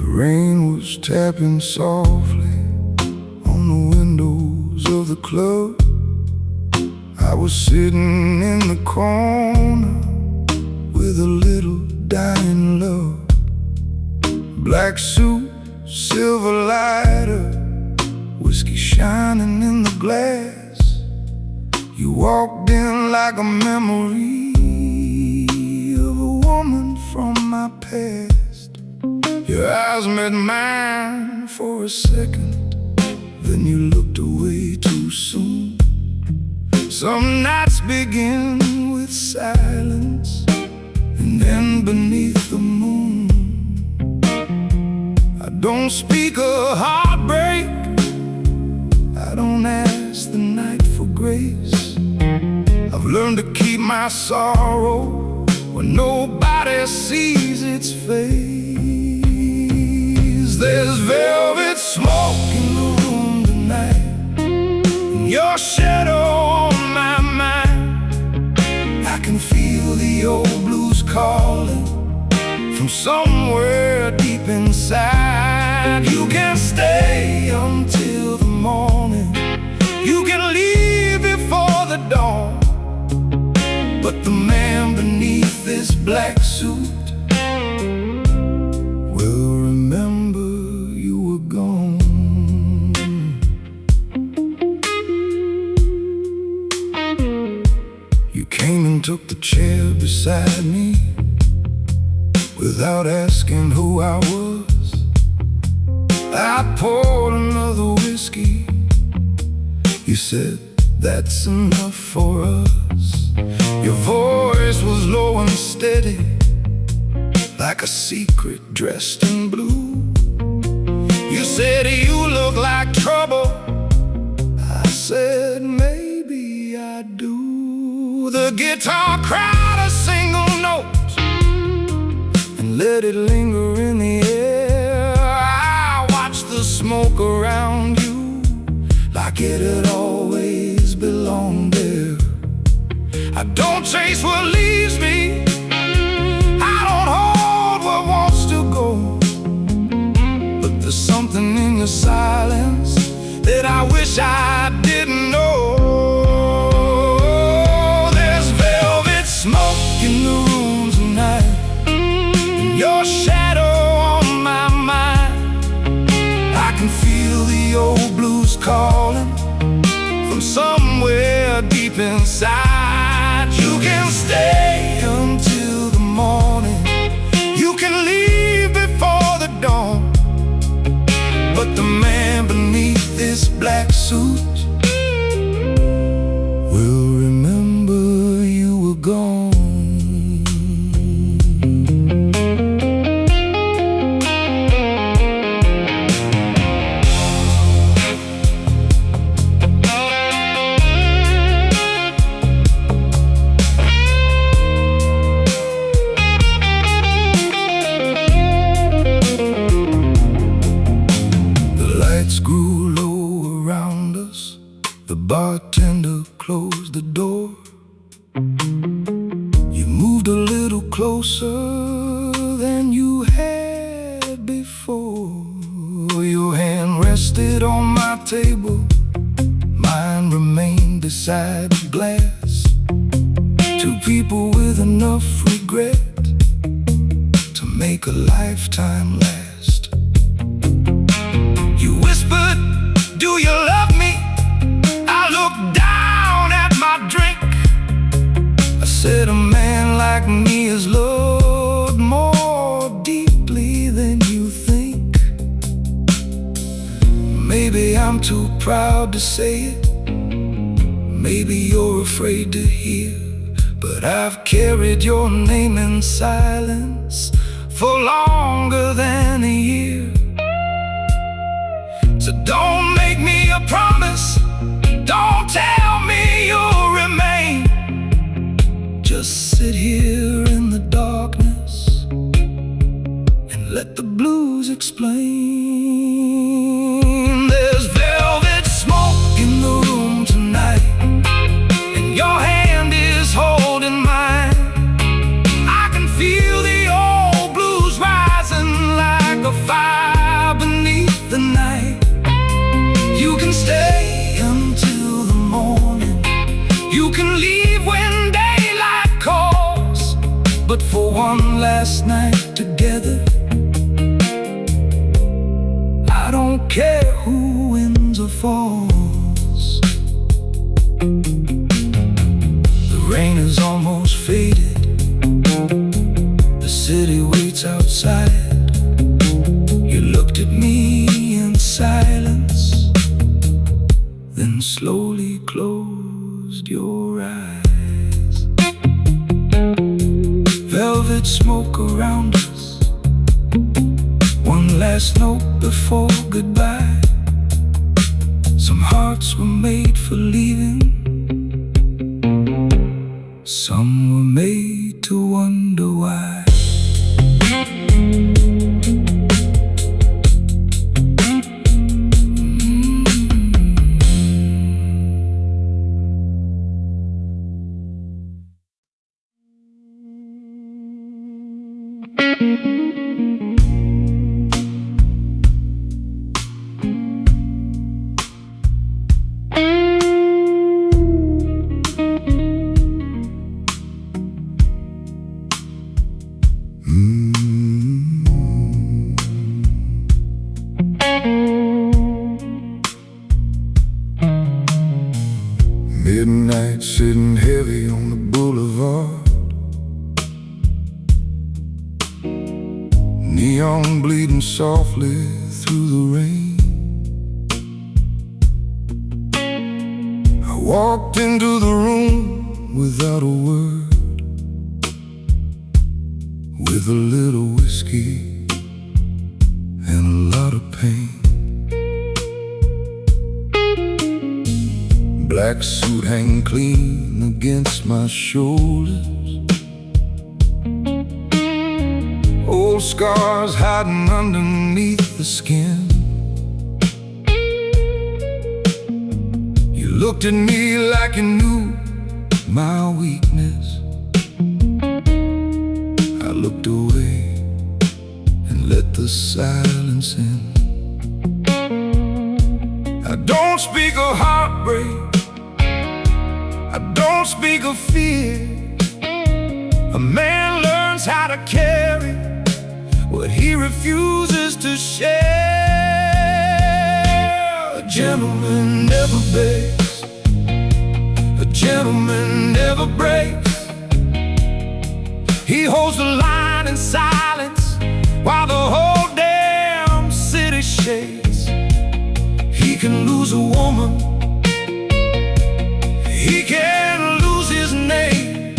rain was tapping softly on the windows of the club. I was sitting in the corner with a little dying love. Black suit, silver lighter, whiskey shining in the glass. You walked in like a memory of a woman from my past. Your eyes met mine for a second, then you looked away too soon. Some nights begin with silence, and then beneath the moon. I don't speak of heartbreak, I don't ask the night for grace. I've learned to keep my sorrow when nobody sees its face. There's velvet smoke in the room tonight, and your shadow on my mind. I can feel the old blues calling from somewhere deep inside. You can stay until the morning, you can leave before the dawn, but the man beneath this black suit will remember you were gone. You came and took the chair beside me without asking who I was. I poured another whiskey. You said, that's enough for us. Your voice was low and steady, like a secret dressed in blue. You said, you look like trouble. I said, maybe I do. The guitar cried a single note and let it linger in the air. I watched the smoke around you like it had always belonged there. I don't chase what leaves me, I don't hold what wants to go, but there's something in your silence that I wish I didn't know. There's velvet smoke in the room tonight, and your shadow on my mind. I can feel the old blues calling from somewhere deep inside. You can stay until the morning, you can leave before the dawn, but the man beneath this black suit will remember you were gone. Grew low around us, the bartender closed the door. You moved a little closer than you had before. Your hand rested on my table, mine remained beside the glass. Two people with enough regret to make a lifetime last. Whispered, do you love me? I looked down at my drink. I said, a man like me is loved more deeply than you think. Maybe I'm too proud to say it, maybe you're afraid to hear, but I've carried your name in silence for longer than a year. So don't make me a promise, don't tell me you'll remain. Just sit here in the darkness and let the blues explain. There's velvet smoke in the room tonight, and your hand is holding mine. I can feel the old blues rising like a fire. last night together. I don't care who wins or falls. The rain is almost faded. The city waits outside. You looked at me in silence, then slowly closed your eyes. Velvet smoke around us, one last note before goodbye. Some hearts were made for leaving, some were made to wonder why. Midnight sitting heavy on the boulevard, neon bleeding softly through the rain. I walked into the room without a word, with a little whiskey and a lot of pain. Black suit hanging clean against my shoulders, old scars hiding underneath the skin. You looked at me like you knew my weakness. I looked away and let the silence in. I don't speak of heartbreak, I don't speak of fear. A man learns how to carry what he refuses to share. A gentleman never begs, a gentleman never breaks. He holds the line in silence while the whole damn city shakes. He can lose a woman, he can lose his name,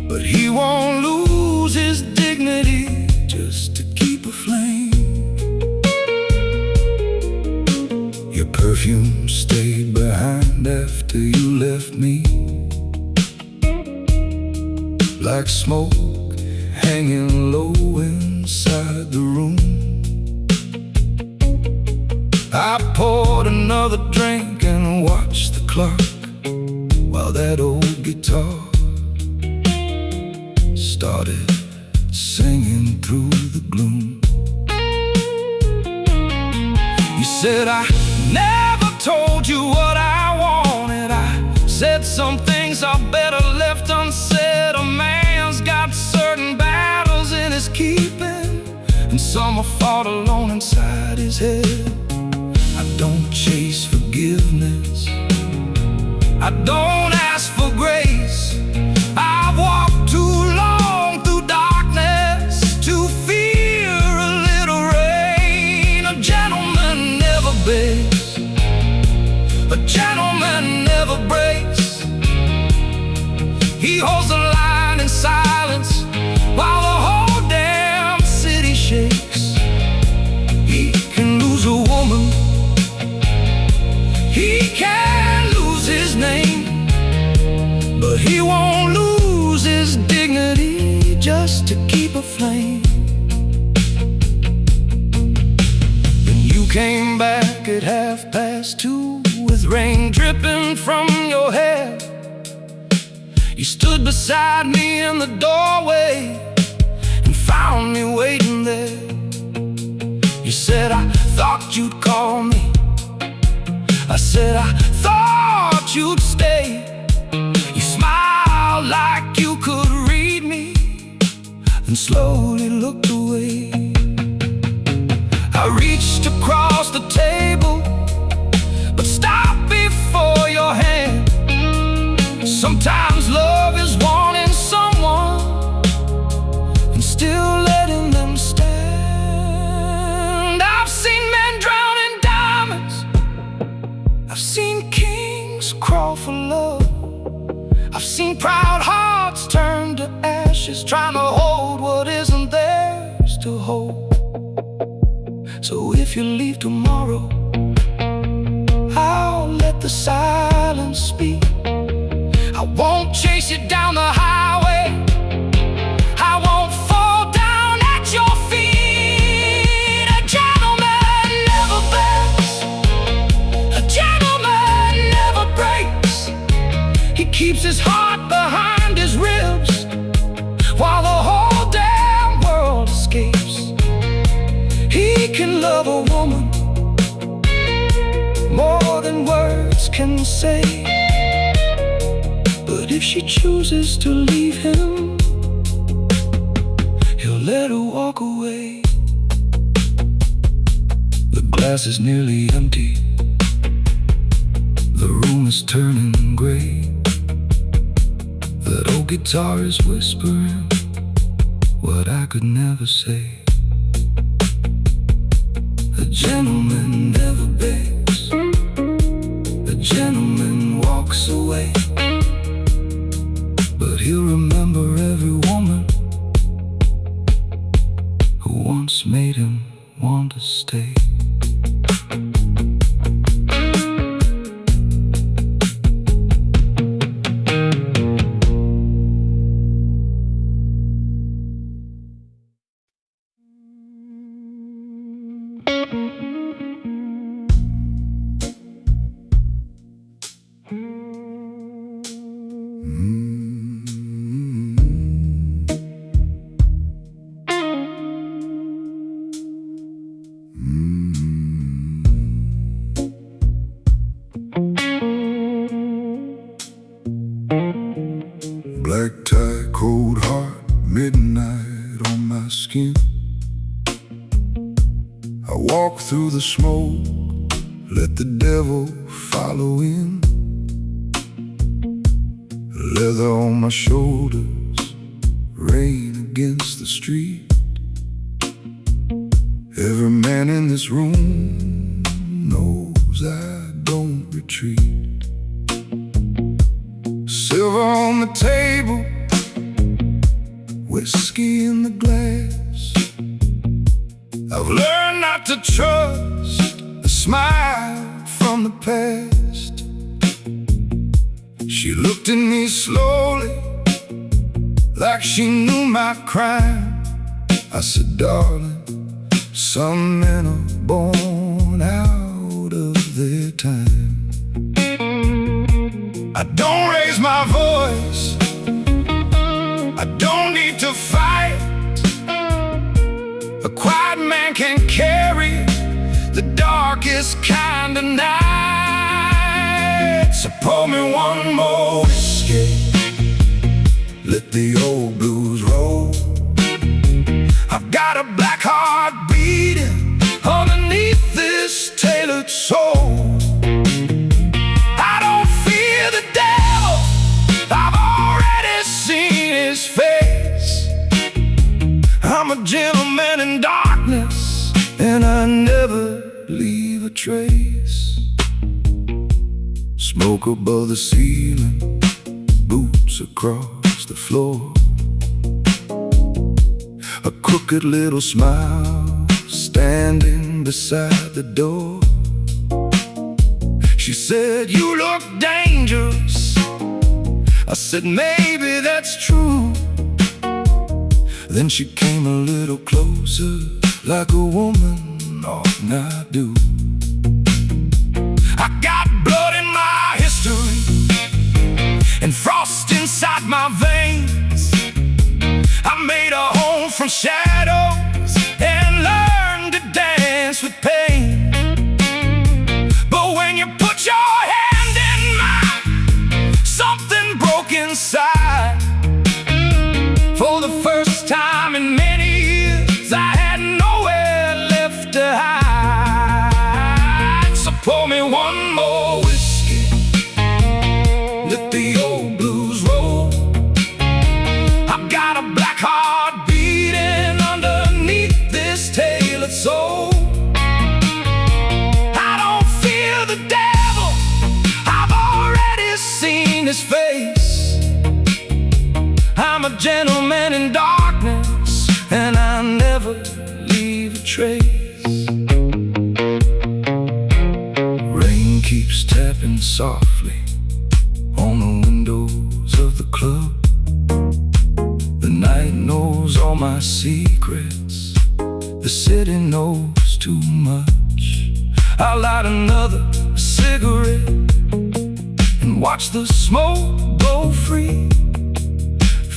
but he won't lose his dignity just to keep a flame. Your perfume stayed behind after you left me, like smoke hanging low inside the room. I poured another drink and watched the clock while that old guitar started singing through the gloom. You said I never told you what I wanted. I said some things are better left unsaid. A man's got certain battles in his keeping, and some are fought alone inside his head. I don't chase forgiveness, I don't ask for grace. I've walked too long through darkness to fear a little rain. A gentleman never begs, a gentleman never breaks. He holds the line in silence while the whole damn city shakes. He can lose a woman, he can lose his name, but he won't lose his dignity just to keep a flame. Then you came back at 2:30 with rain dripping from your hair. You stood beside me in the doorway and found me waiting there. You said, I thought you'd call me. I said, I thought you'd stay. You smiled like you could read me, and and slowly looked away. I reached across the table, but stopped before your hand. Sometimes love is wanting someone and still letting them stand. I've seen men drown in diamonds, I've seen kings crawl for love, I've seen proud hearts turn to ashes, trying to hold what isn't theirs to hold. So if you leave tomorrow, I'll let the silence speak. I won't chase you down the highway, I won't fall down at your feet. A gentleman never begs, a gentleman never breaks. He keeps his heart behind his ribs while the whole damn world escapes. He can love a woman more than words can say, but if she chooses to leave him, he'll let her walk away. The glass is nearly empty, the room is turning gray. That old guitar is whispering what I could never say. A gentleman never begs, a gentleman walks away, but he'll remember every woman who once made him want to stay. Black tie, cold heart, midnight on my skin. I walk through the smoke, let the devil follow in. Leather on my shoulders, rain against the street. Every man in this room knows I don't retreat. Silver on the table, whiskey in the glass. I've learned not to trust a smile from the past. She looked at me slowly, like she knew my crime. I said, darling, some men are born out of their time. I don't raise my voice, I don't need to fight. A quiet man can carry the darkest kind of night. So pour me one more whiskey, let the old blues roll. I've got a black heart beating underneath this tailored soul. I don't fear the devil, I've already seen his face. I'm a gentleman in darkness, and I never leave a trace. Smoke above the ceiling, boots across the floor. A crooked little smile standing beside the door. She said, you look dangerous. I said, maybe that's true. Then she came a little closer, like a woman ought not do. I got blood in my history and frost inside my veins. I made a home from shadows and learned to dance with pain. But when you put your hand in mine, something broke inside. For the first time in to hide. So pour me one more whiskey, let the old blues roll. I've got a black heart beating underneath this tailored soul. I don't fear the devil, I've already seen his face. I'm a gentleman in darkness, and I never leave a trace. Rain keeps tapping softly on the windows of the club. The night knows all my secrets, the city knows too much. I'll light another cigarette and watch the smoke go free.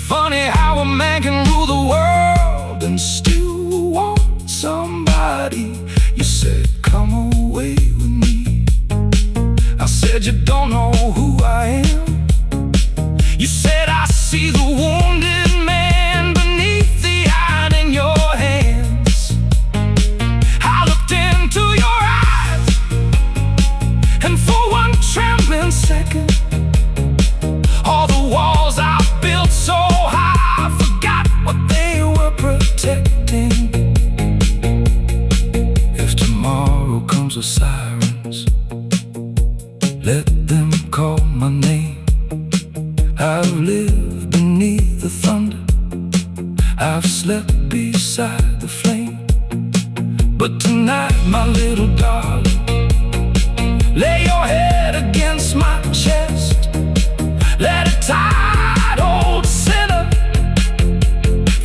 Funny how a man can rule the world and still want somebody. You said, come away with me. I said, you don't know who I am. You said, I see the wounded man beneath the iron in your hands. I looked into your eyes, and for one trembling second, all the walls I built so high, I forgot what they were protecting. If tomorrow comes with sirens, let them call my name. I've lived beneath the thunder, I've slept beside the flame. But tonight, my little darling, lay your head against my chest. Let a tired old sinner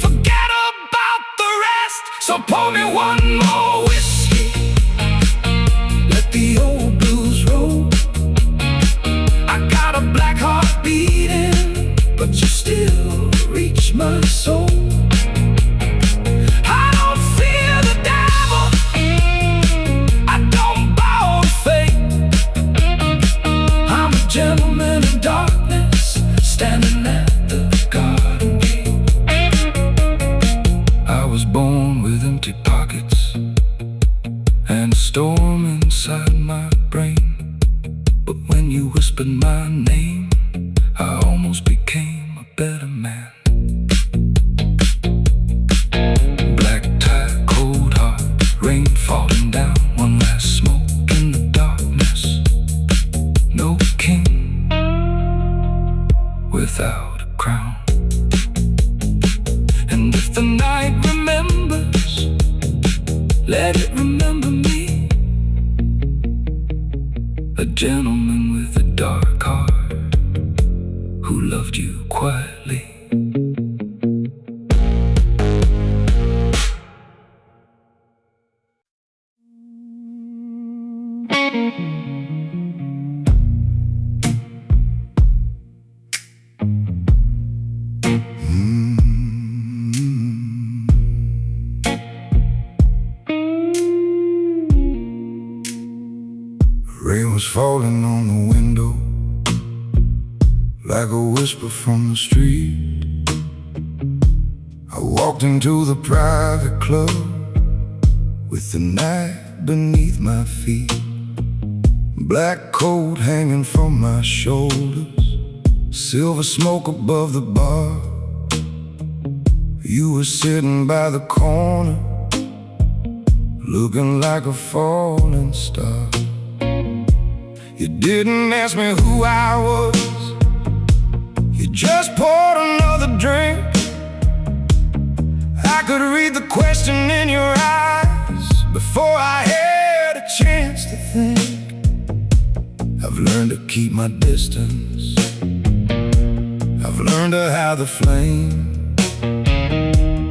forget about the rest. So pour me one more whiskey, let the old blues roll. I got a black heart beating, but you still reach my soul. I don't fear the devil, I don't bow to fate. I'm a gentleman in darkness, standing at the garden gate. I was born with empty pockets and a storm inside my brain. But when you whispered my name, I almost became a better man. Black tie, cold heart, rain falling down, one last smoke in the darkness. No king without a crown. And if the night remembers, let it remember me, a gentleman with a dark heart who loved you quietly. Rain was falling on the window like a whisper from the street. I walked into the private club with the night beneath my feet. Black coat hanging from my shoulders, silver smoke above the bar. You were sitting by the corner, looking like a falling star. You didn't ask me who I was, you just poured another drink. I could read the question in your eyes before I had a chance to think. I've learned to keep my distance, I've learned to hide the flame.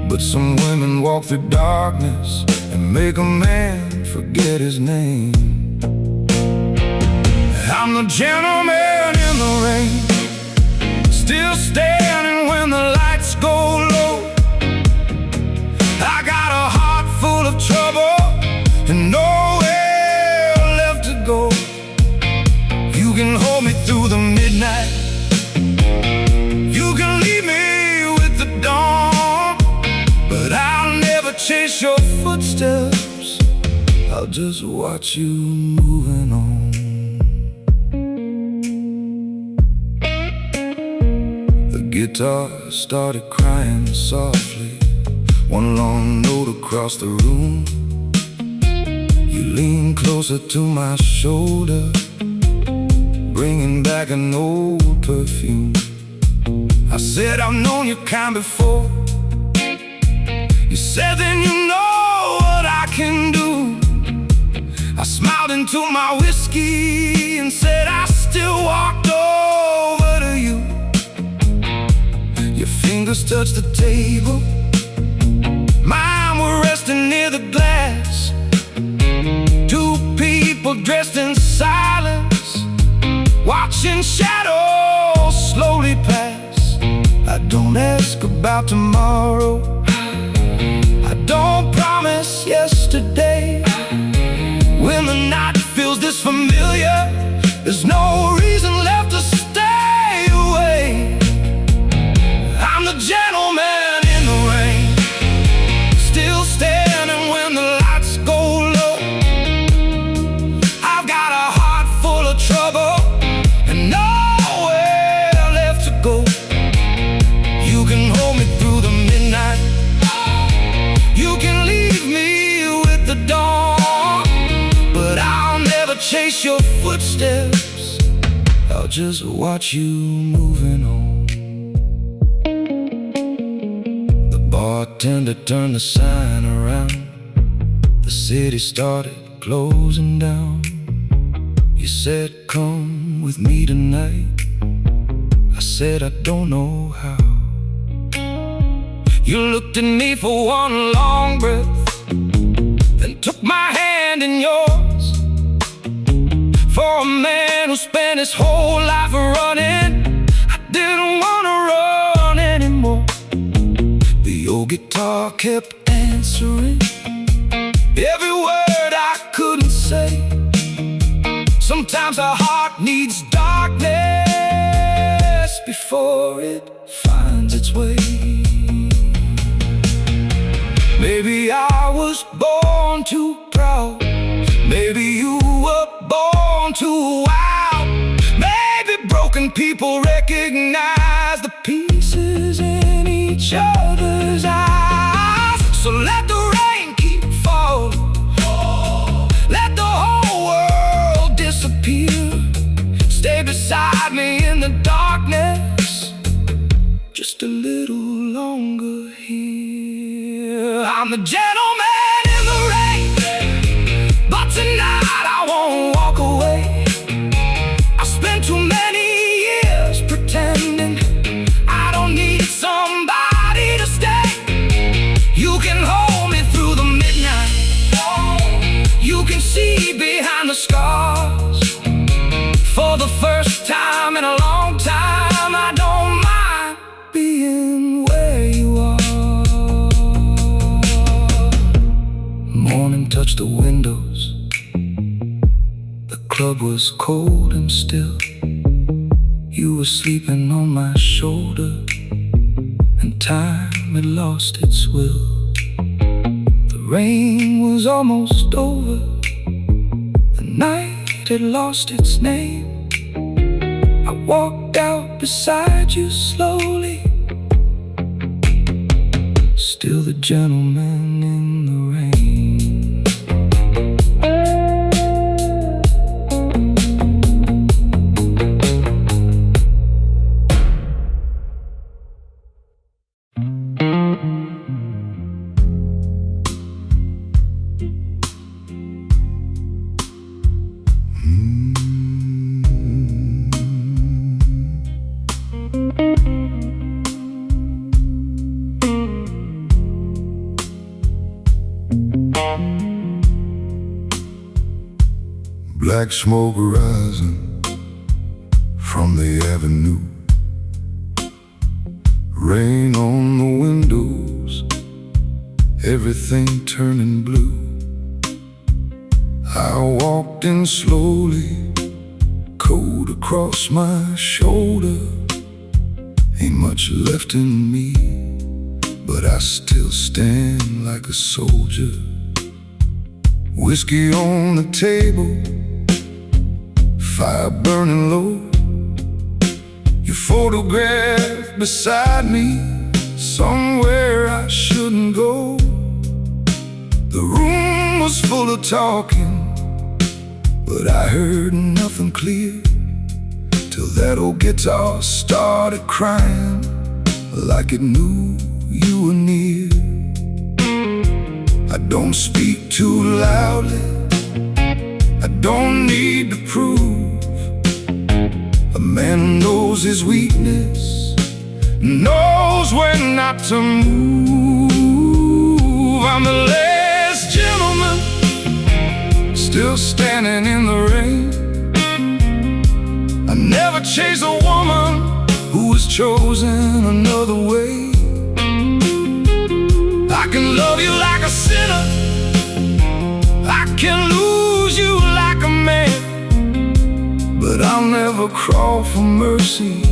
But some women walk through darkness and make a man forget his name. I'm the gentleman in the rain, still standing when the lights go low. I got a heart full of trouble and nowhere left to go. You can hold me through the midnight, you can leave me with the dawn, but I'll never chase your footsteps I'll just watch you moving on. The guitar started crying softly, one long note across the room. You leaned closer to my shoulder, bringing back an old perfume. I said, I've known your kind before. You said, then you know what I can do. I smiled into my whiskey and said, I still walked over to you. Your fingers touched the table, mine were resting near the glass. Two people dressed in silence, watching shadows slowly pass. I don't ask about tomorrow, I don't promise yesterday. When the night feels this familiar, there's no reason left to stay away. I'm the gentleman in the rain, still standing when the lights go low. I've got a heart full of trouble and nowhere left to go. You can hold me through the midnight, you can leave me with the dawn, but I'll never chase your footsteps, I'll just watch you moving on. The bartender turned the sign around, the city started closing down. You said, come with me tonight. I said, I don't know how. You looked at me for one long breath, then took my hand in yours. For a man who spent his whole life running, I didn't want to run anymore. The old guitar kept answering every word I couldn't say. Sometimes a heart needs darkness before it finds its way. Maybe I was born too proud, maybe you were born too wild. Maybe broken people recognize the pieces in each other's eyes. So let the rain keep falling, let the whole world disappear. Stay beside me in the darkness, just a little longer here. I'm the gentleman in the rain, but tonight I won't walk away. I spent too many years pretending I don't need somebody to stay. You can hold me through the midnight, you can see behind the scars. For the first time in a long time, I don't mind being where you are. Morning touched the windows, the club was cold and still. You were sleeping on my shoulder, and time had lost its will. The rain was almost over, the night had lost its name. I walked out beside you slowly, still the gentleman in the rain. Black smoke rising from the avenue, rain on the windows, everything turning blue. I walked in slowly, coat across my shoulder. Ain't much left in me, but I still stand like a soldier. Whiskey on the table, fire burning low. Your photograph beside me, somewhere I shouldn't go. The room was full of talking, but I heard nothing clear, till that old guitar started crying like it knew you were near. I don't speak too loudly, I don't need to prove. A man who knows his weakness knows when not to move. I'm the last gentleman, still standing in the rain. I never chase a woman who has chosen another way. I can love you like a sinner, I can lose you like a man, but I'll never crawl for mercy.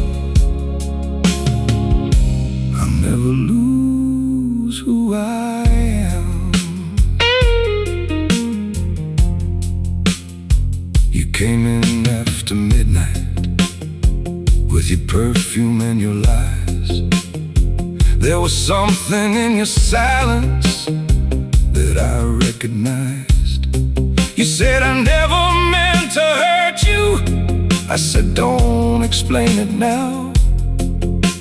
I'll never lose who I am. You came in after midnight with your perfume and your lies. There was something in your silence that I recognized. You said I never meant to hurt you. I said don't explain it now.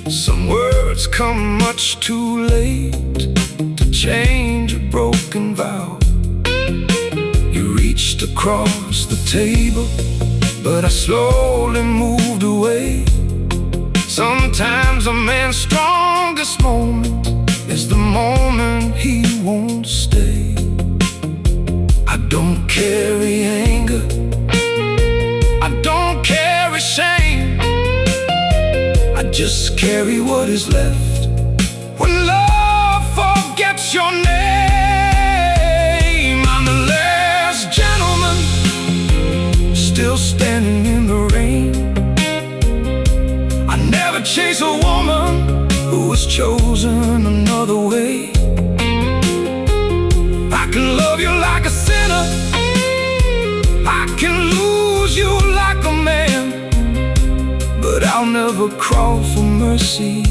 Some words come much too late to change a broken vow. You reached across the table, but I slowly moved away. Sometimes a man's strongest moment is the moment he won't stay. I don't carry anger, I don't carry shame, I just carry what is left when love forgets your name. I'm the last gentleman, still standing in the rain. I never chase a woman who has chosen another way. I can love you like a sinner, I can lose you like a man, but I'll never crawl for mercy.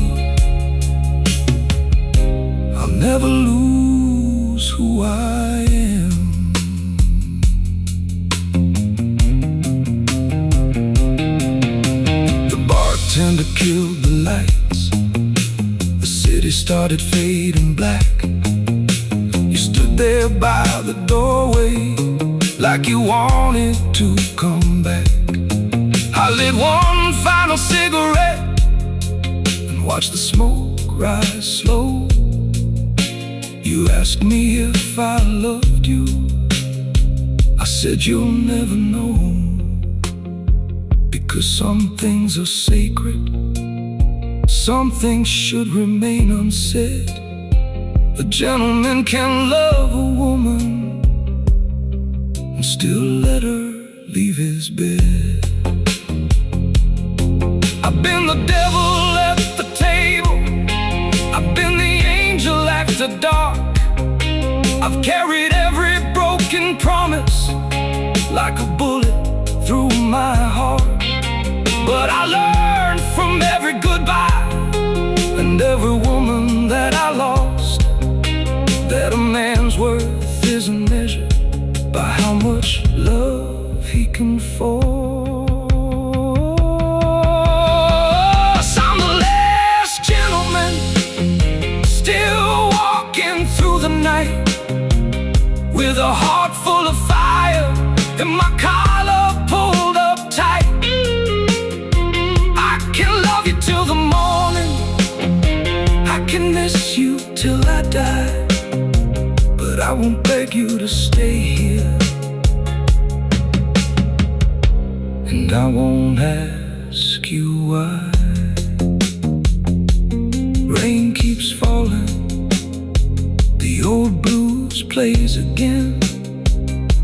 I'll never lose who I am. The bartender killed the lights, the city started fading black. You stood there by the doorway like you wanted to come back. I lit one final cigarette and watched the smoke rise slow. You asked me if I loved you, I said you'll never know, because some things are sacred, some things should remain unsaid. A gentleman can love a woman and still let her leave his bed. I've been the devil at the table, I've been the angel after dark. I've carried every broken promise like a bullet through my heart. But I learned from every goodbye and every woman that I lost, that a man's worth isn't measured by how much love he can force. I'm the last gentleman, still walking through the night, with a heart full of fire and my collar pulled up tight. I can love you till the morning, I can miss you till I die, but I won't beg you to stay here, and I won't ask you why. Rain keeps falling, the old blues plays again.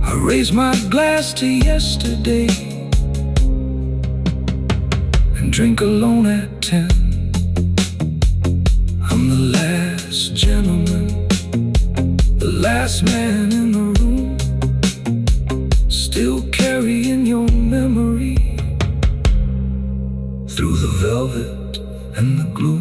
I raise my glass to yesterday and drink alone at 10. I'm the last gentleman, the last man in the room. still carry in your memory, through the velvet and the gloom.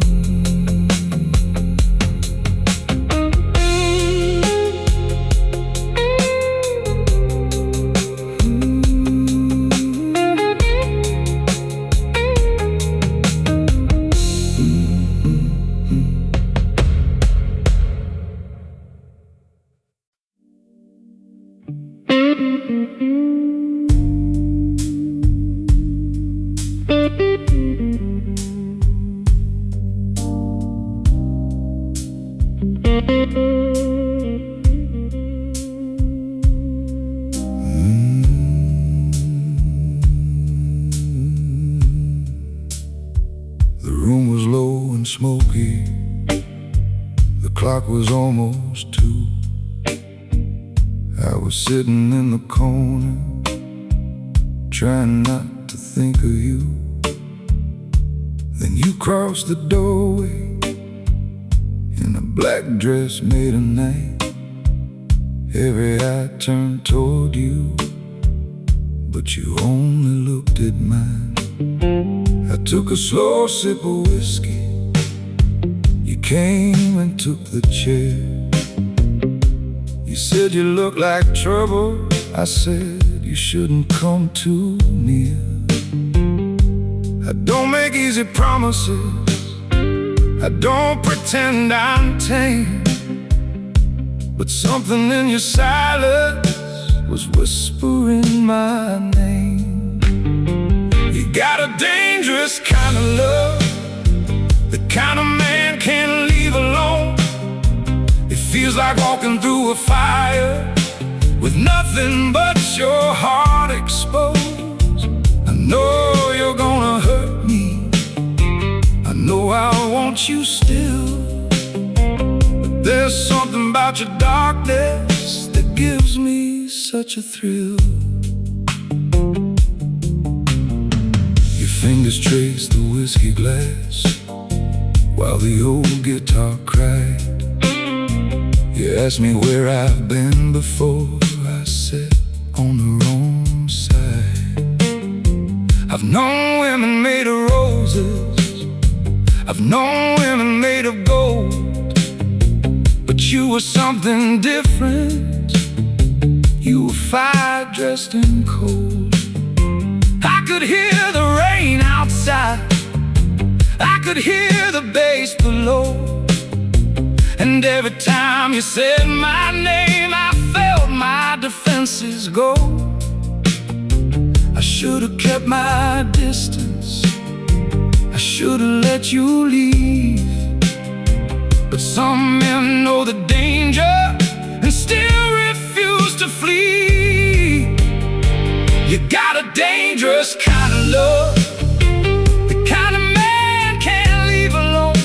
The room was low and smoky. The clock was almost 2. I was sitting in the corner, trying not to think of you. Then you crossed the doorway in a black dress made of night. Every eye turned toward you, but you only looked at mine. I took a slow sip of whiskey. You came and took the chair. You said you looked like trouble. I said you shouldn't come too near. I don't make easy promises. I don't pretend I'm tame, but something in your silence was whispering my name. You got a dangerous kind of love, the kind of man can't leave alone. It feels like walking through a fire with nothing but your heart exposed. I know you're gonna hurt me, I know I want you still, but there's something about your darkness that gives me such a thrill. Your fingers trace the whiskey glass while the old guitar cried. You asked me where I've been before. I said on the wrong side. I've known women made of roses, I've known women made of gold, but you were something different. You were fire dressed in cold. I could hear the rain outside, I could hear the bass below, and every time you said my name, I felt my defenses go. I should have kept my distance, I should have let you leave, but some men know the danger and still refuse to flee. You got a dangerous kind of love, the kind of man can't leave alone.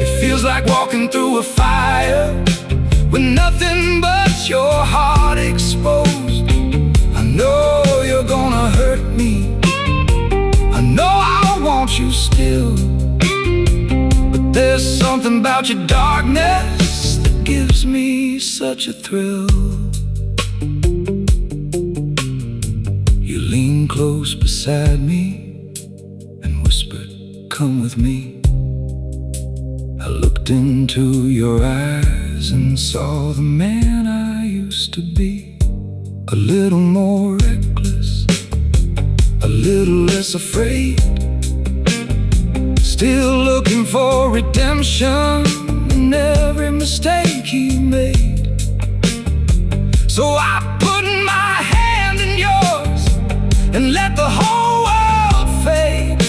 It feels like walking through a fire with nothing but your heart exposed. I know you're gonna hurt me, I know I want you still, but there's something about your darkness that gives me such a thrill. You leaned close beside me and whispered, "Come with me." I looked into your eyes and saw the man I used to be. A little more reckless, a little less afraid, still looking for redemption in every mistake he made. So I put my hand in yours and let the whole world fade.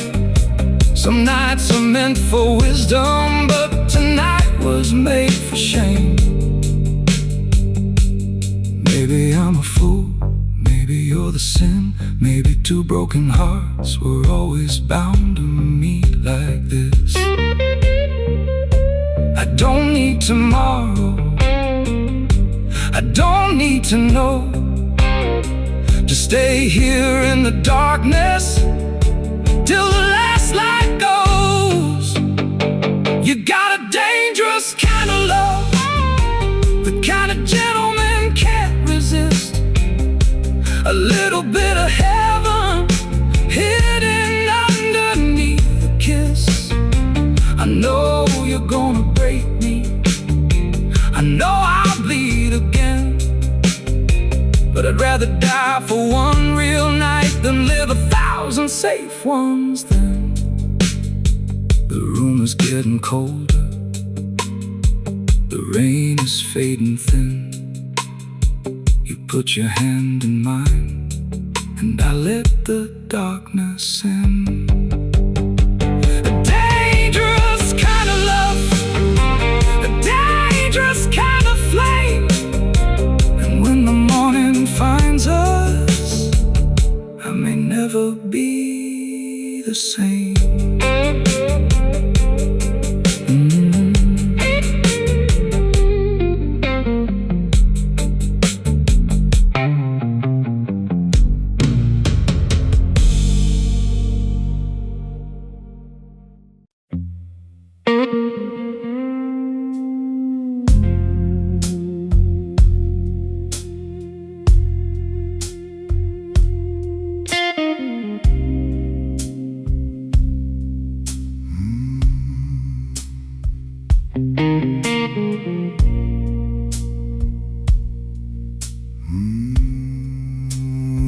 Some nights are meant for wisdom, but tonight was made for shame. Maybe I'm a fool, maybe you're the sin, maybe two broken hearts were always bound to meet like this. I don't need tomorrow, I don't need to know, to stay here in the darkness till the last light goes. You got a dangerous kind of love, the kind a gentleman can't resist, a little bit of heaven hidden underneath the kiss. I know you're gonna break me, I know I'll bleed again, but I'd rather die for one real night than live 1,000 safe ones then. The room is getting colder, the rain is fading thin. You put your hand in mine, and I let the darkness in. A dangerous kind of love, a dangerous kind of flame. And when the morning finds us, I may never be the same.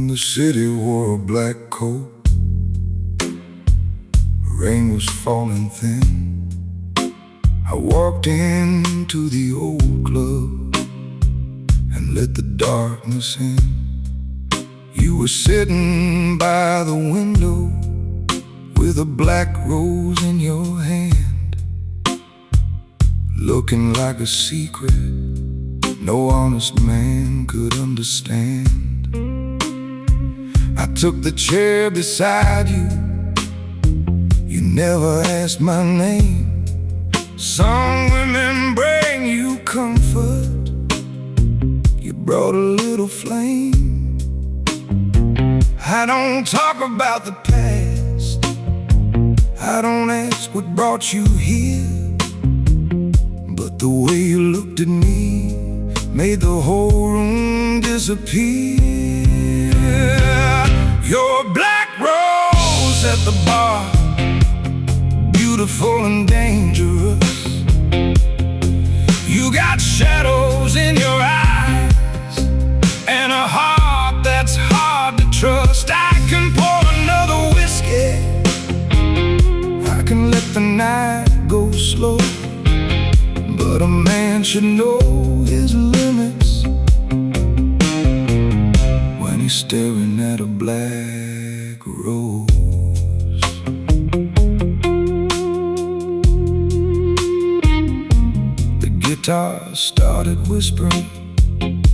The city wore a black coat, rain was falling thin. I walked into the old club and let the darkness in. You were sitting by the window with a black rose in your hand, looking like a secret no honest man could understand. I took the chair beside you, you never asked my name. Some women bring you comfort, you brought a little flame. I don't talk about the past, I don't ask what brought you here, but the way you looked at me made the whole room disappear. Your black rose at the bar, beautiful and dangerous. You got shadows in your eyes and a heart that's hard to trust. I can pour another whiskey, I can let the night go slow, but a man should know his limits when he's staring at a black rose. The guitar started whispering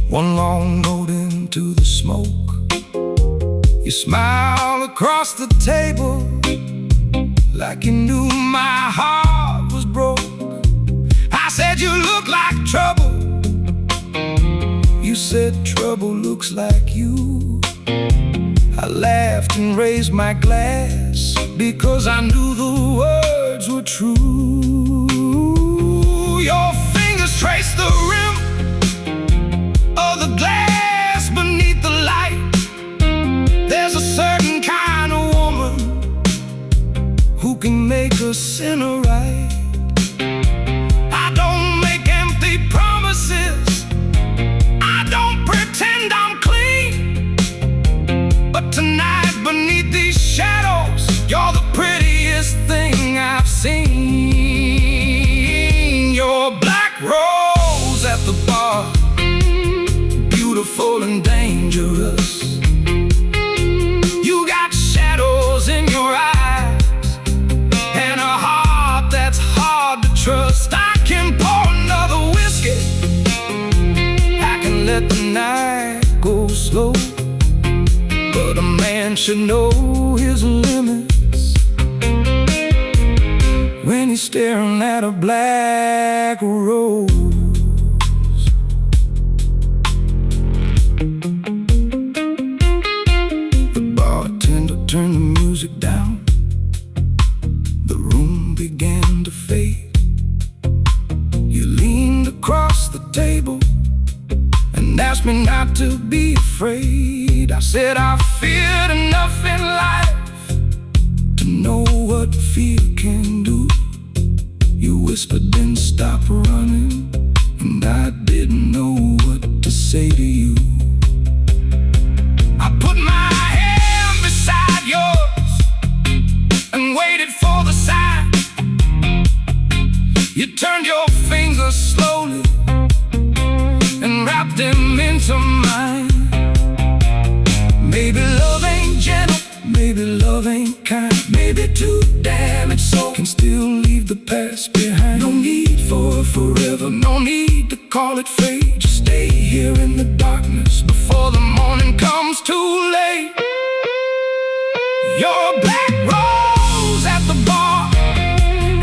one long note into the smoke. You smiled across the table like you knew my heart was broke. I said you look like trouble, you said trouble looks like you. I laughed and raised my glass because I knew the words were true. Your fingers traced the rim of the glass beneath the light. There's a certain kind of woman who can make a sinner right. I don't make empty promises, I don't pretend I'm clean, but tonight beneath these shadows, you're the prettiest thing I've seen. Your black rose at the bar, beautiful and dangerous. You got shadows in your eyes and a heart that's hard to trust. I can pour another whiskey, I can let the night go slow, but a man should know his limits when he's staring at a black rose. The bartender turned the music down, the room began to fade. You leaned across the table and asked me not to be afraid. afraid. I said I feared enough in life to know what fear can do. You whispered, then stop running, and I didn't know what to say to you. I put my hand beside yours and waited for the sign. You turned your fingers slowly and wrapped them into mine. Maybe love ain't gentle, maybe love ain't kind, maybe too damaged soul can still leave the past behind. No need for forever, no need to call it fate. Just stay here in the darkness before the morning comes too late. You're a black rose at the bar,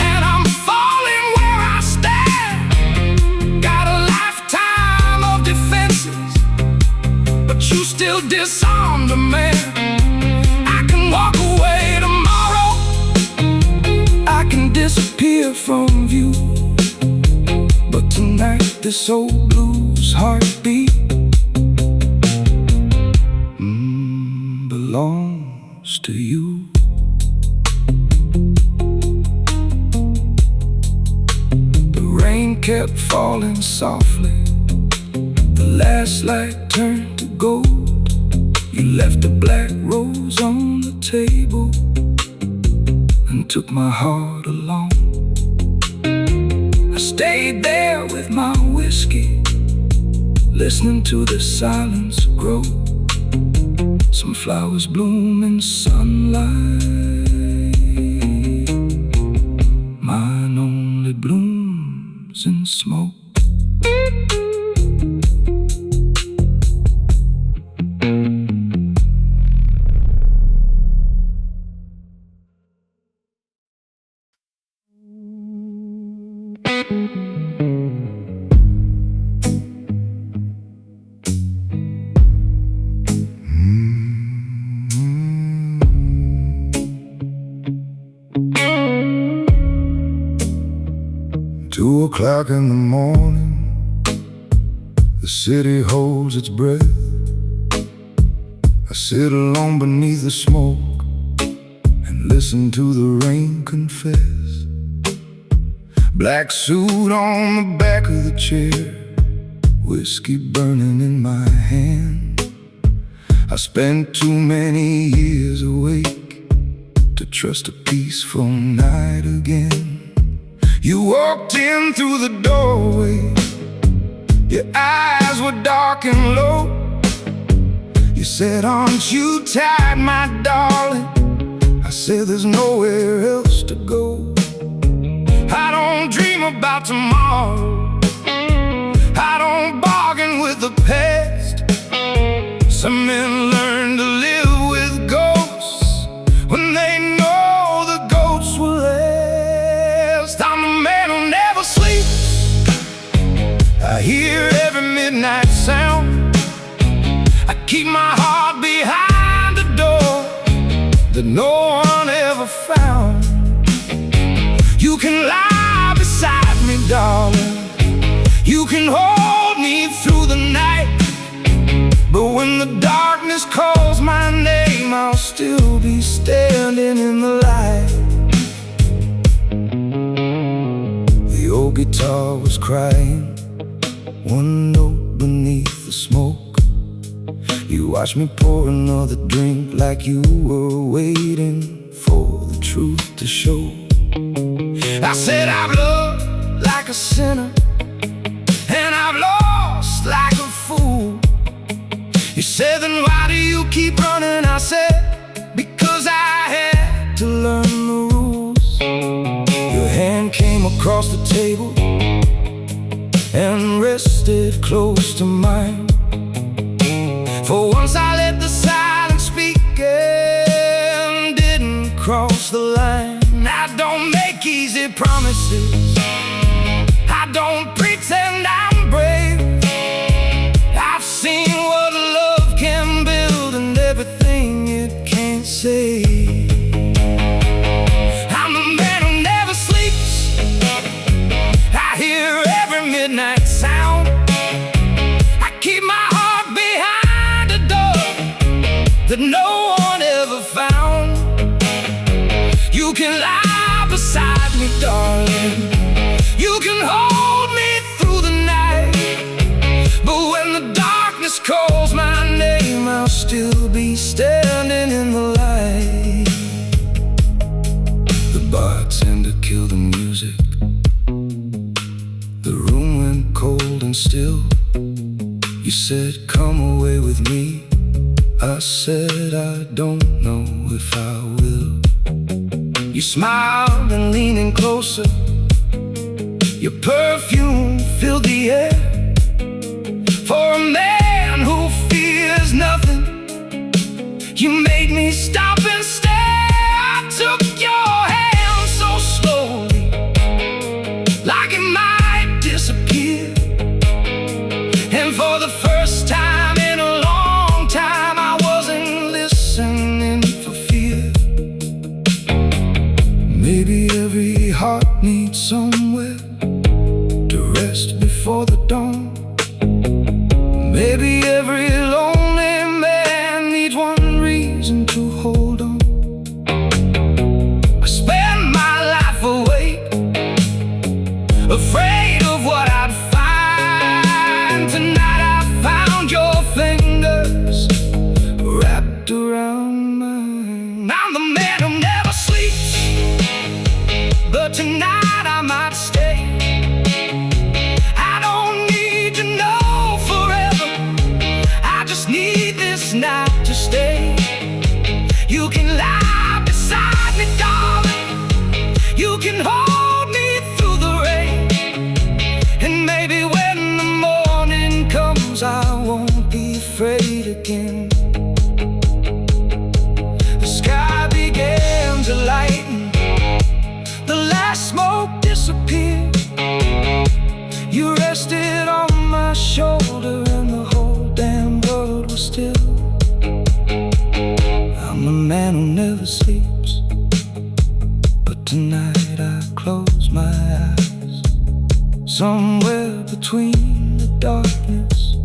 and I'm falling where I stand. Got a lifetime of defenses, but you still disarmed a man. I can walk away tomorrow, I can disappear from view, but tonight this old blues heartbeat belongs to you. The rain kept falling softly, the last light turned to gold. You left a black rose on the table and took my heart along. I stayed there with my whiskey, listening to the silence grow. Some flowers bloom in sunlight, mine only blooms in smoke. Two o'clock in the morning, the city holds its breath. I sit alone beneath the smoke and listen to the rain confess. Black suit on the back of the chair, whiskey burning in my hand. I spent too many years awake to trust a peaceful night again. You walked in through the doorway, your eyes were dark and low. You said, "Aren't you tired, my darling?" I said, "There's nowhere else to go." I don't dream about tomorrow, I don't bargain with the past. Some men learn to live with ghosts when they know the ghosts will last. I'm the man who never sleeps, I hear every midnight sound. I keep my heart behind a door that no one ever found. You can lie beside me, darling, you can hold me through the night, but when the darkness calls my name, I'll still be standing in the light. The old guitar was crying, one note beneath the smoke. You watched me pour another drink like you were waiting for the truth to show. I said, "I've loved like a sinner, and I've lost like a fool." You said, "Then why do you keep running?" I said, "Because I had to learn the rules." Your hand came across the table and rested close to mine. For once I let the silence speak and didn't cross the line. I don't make easy promises, I don't pretend I'm brave. I've seen what love can build and everything it can't save. I'm the man who never sleeps, I hear every midnight sound. I keep my heart behind a door that no one ever found. You can lie beside me, darling. You can hold me through the night. But when the darkness calls my name, I'll still be standing in the light. The bartender killed the music. The room went cold and still. You said, come away with me. I said, I don't know if I will. You smiled and leaning closer. Your perfume filled the air. For a man who fears nothing, you made me stop and stare. I took your hand so slowly, like it might disappear. And for the first time in a long time, I wasn't listening for fear. Maybe every heart needs somewhere to rest before the dawn. Maybe every lonely man needs one reason to hold on. I spent my life awake, afraid of what I'd find. Tonight I found your fingers wrapped around mine. I'm the man who never sleeps, but tonight I might stay. I don't need to know forever, I just need this night to stay. You can lie beside me, darling. You can hold me through the rain. And maybe when the morning comes, I won't be afraid again. The sky began to lighten. The last smoke disappeared. You rested on my shoulder and the whole damn world was still. I'm the man who never sleeps, but tonight I close my eyes. Somewhere between the darkness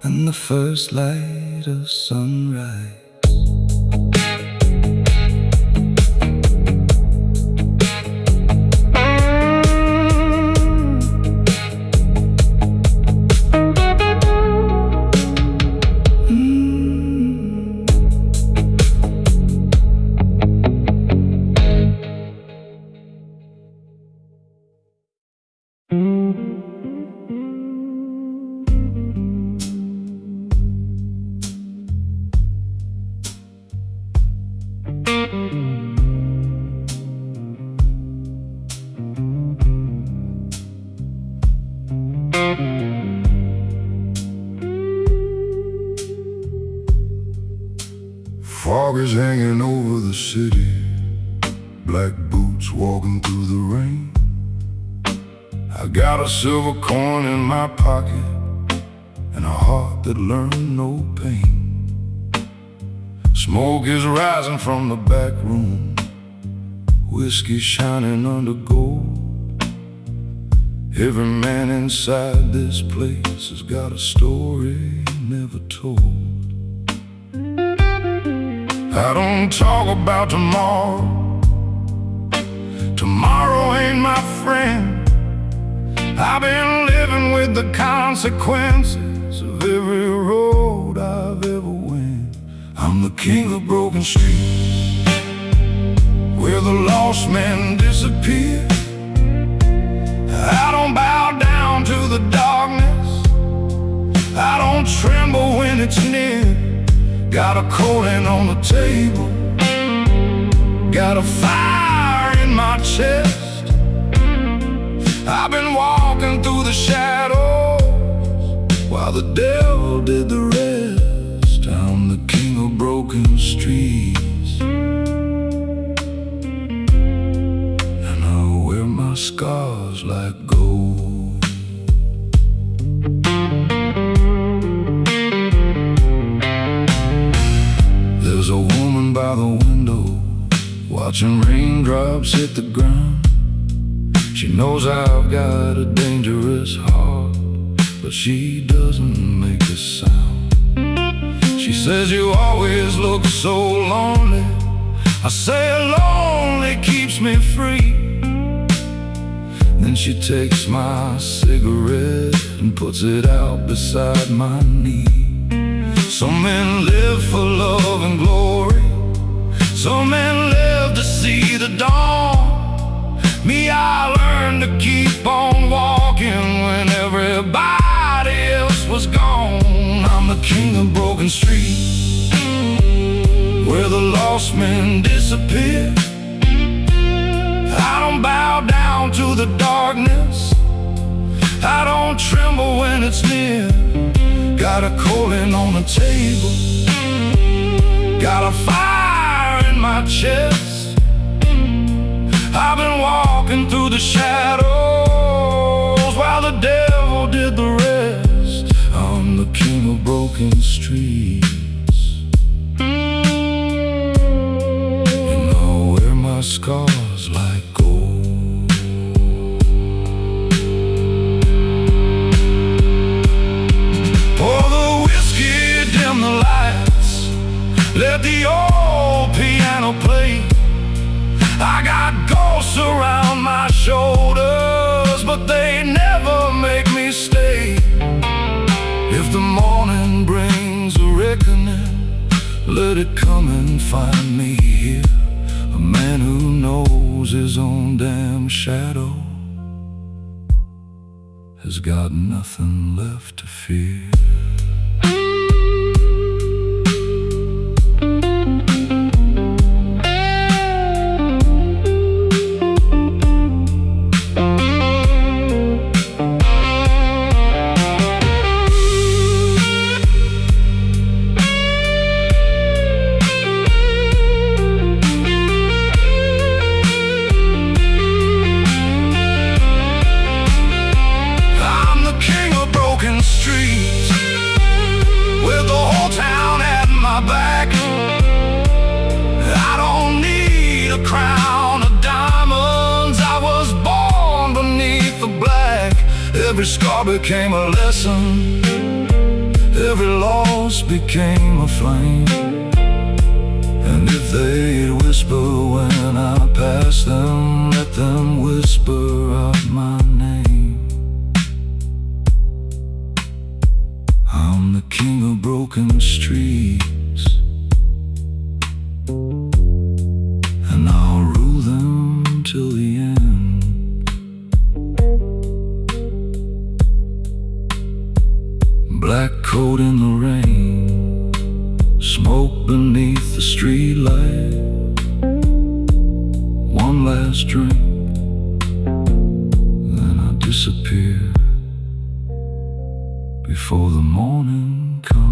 and the first light of sunrise. Fog is hanging over the city, black boots walking through the rain. I got a silver coin in my pocket and a heart that learned no pain. Smoke is rising from the back room, whiskey shining under gold. Every man inside this place has got a story never told. I don't talk about tomorrow. Tomorrow ain't my friend. I've been living with the consequences of every road I've ever went. I'm the king of broken streets, where the lost men disappear. I don't bow down to the darkness, I don't tremble when it's near. Got a coin on the table, got a fire in my chest. I've been walking through the shadows while the devil did the rest. I'm the king of broken streets, and I wear my scars like gold. There's a woman by the window, watching raindrops hit the ground. She knows I've got a dangerous heart, but she doesn't make a sound. says you always look so lonely. I say lonely keeps me free. Then she takes my cigarette and puts it out beside my knee. Some men live for love and glory, some men live to see the dawn. Me, I learned to keep on walking when everybody else was gone. I'm the king of broken streets, where the lost men disappear. I don't bow down to the darkness, I don't tremble when it's near. Got a calling on the table, got a fire in my chest. I've been walking through the shadows while the devil did the rest. I'm the king of broken streets, and I'll wear my scars like gold. Pour the whiskey, dim the lights, let the old piano play. I got ghosts around my shoulders, but they never make me stay. If the morning brings a reckoning, let it come and find me here. A man who knows his own damn shadow has got nothing left to fear. Every scar became a lesson, every loss became a flame. And if they'd whisper when I pass them, let them whisper out my name. I'm the king of broken streets, and I'll rule them till the end. Black coat in the rain, smoke beneath the streetlight. One last drink, then I disappear before the morning comes.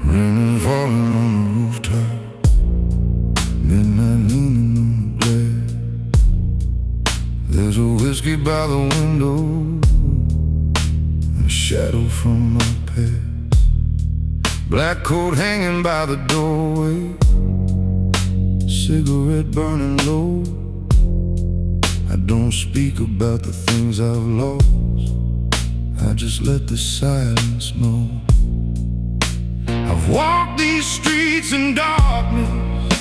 Raining, falling on the rooftop, midnight leaning on the blade. There's a whiskey by the window, a shadow from my past. Black coat hanging by the doorway, cigarette burning low. I don't speak about the things I've lost, I just let the silence know. I've walked these streets in darkness,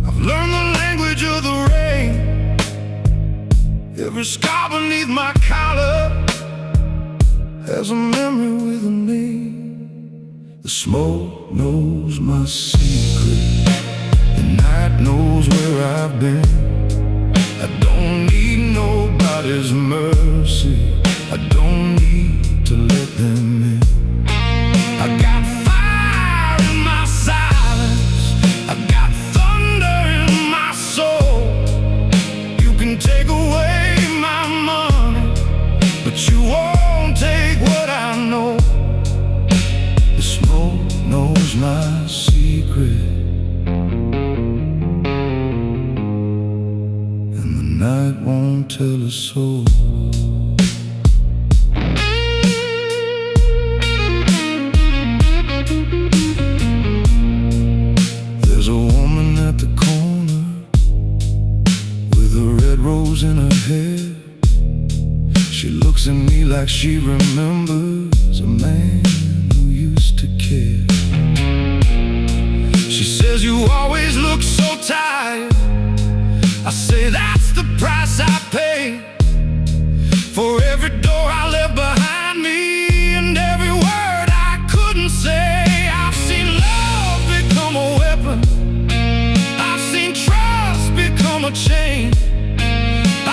I've learned the language of the rain. Every scar beneath my collar has a memory with a name. The smoke knows my secret, the night knows where I've been. I don't need nobody's mercy, I don't need to let them in. I got fire in my silence, I got thunder in my soul. You can take away my money, but you won't take what I know. The smoke knows my secret, and the night won't tell a soul. There's a woman at the corner with a red rose in her hair. She looks at me like she remembers a man who used to care. She says, "You always look so tired." I say, "That's the price I pay for every door I left behind me and every word I couldn't say." I've seen love become a weapon, I've seen trust become a chain.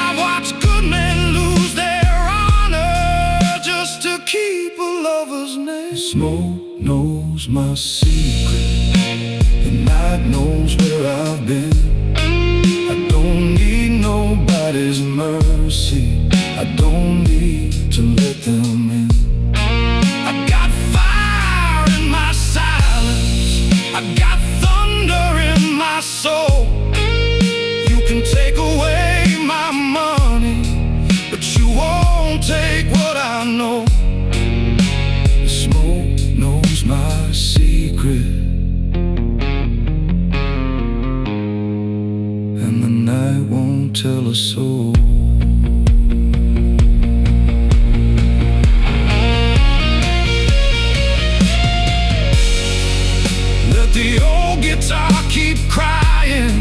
I've watched good men lose their honor just to keep a lover's name. Smoke knows my secret, the night knows where I've been. I don't need nobody's mercy, I don't need to let them in. I got fire in my silence, I got thunder in my soul. You can take away my money, but you won't take what I know. The smoke knows my secret, and the night won't tell a soul. Let the old guitar keep crying,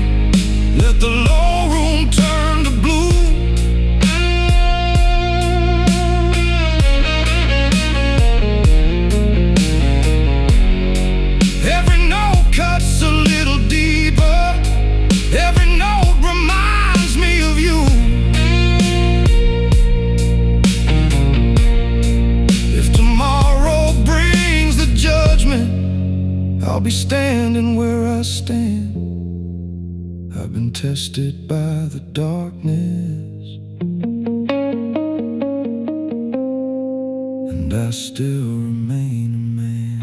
let the low room turn to blue. Every note cuts a little deeper, every note reminds me of you. If tomorrow brings the judgment, I'll be standing where I stand. I've been tested by the darkness, and I still remain a man.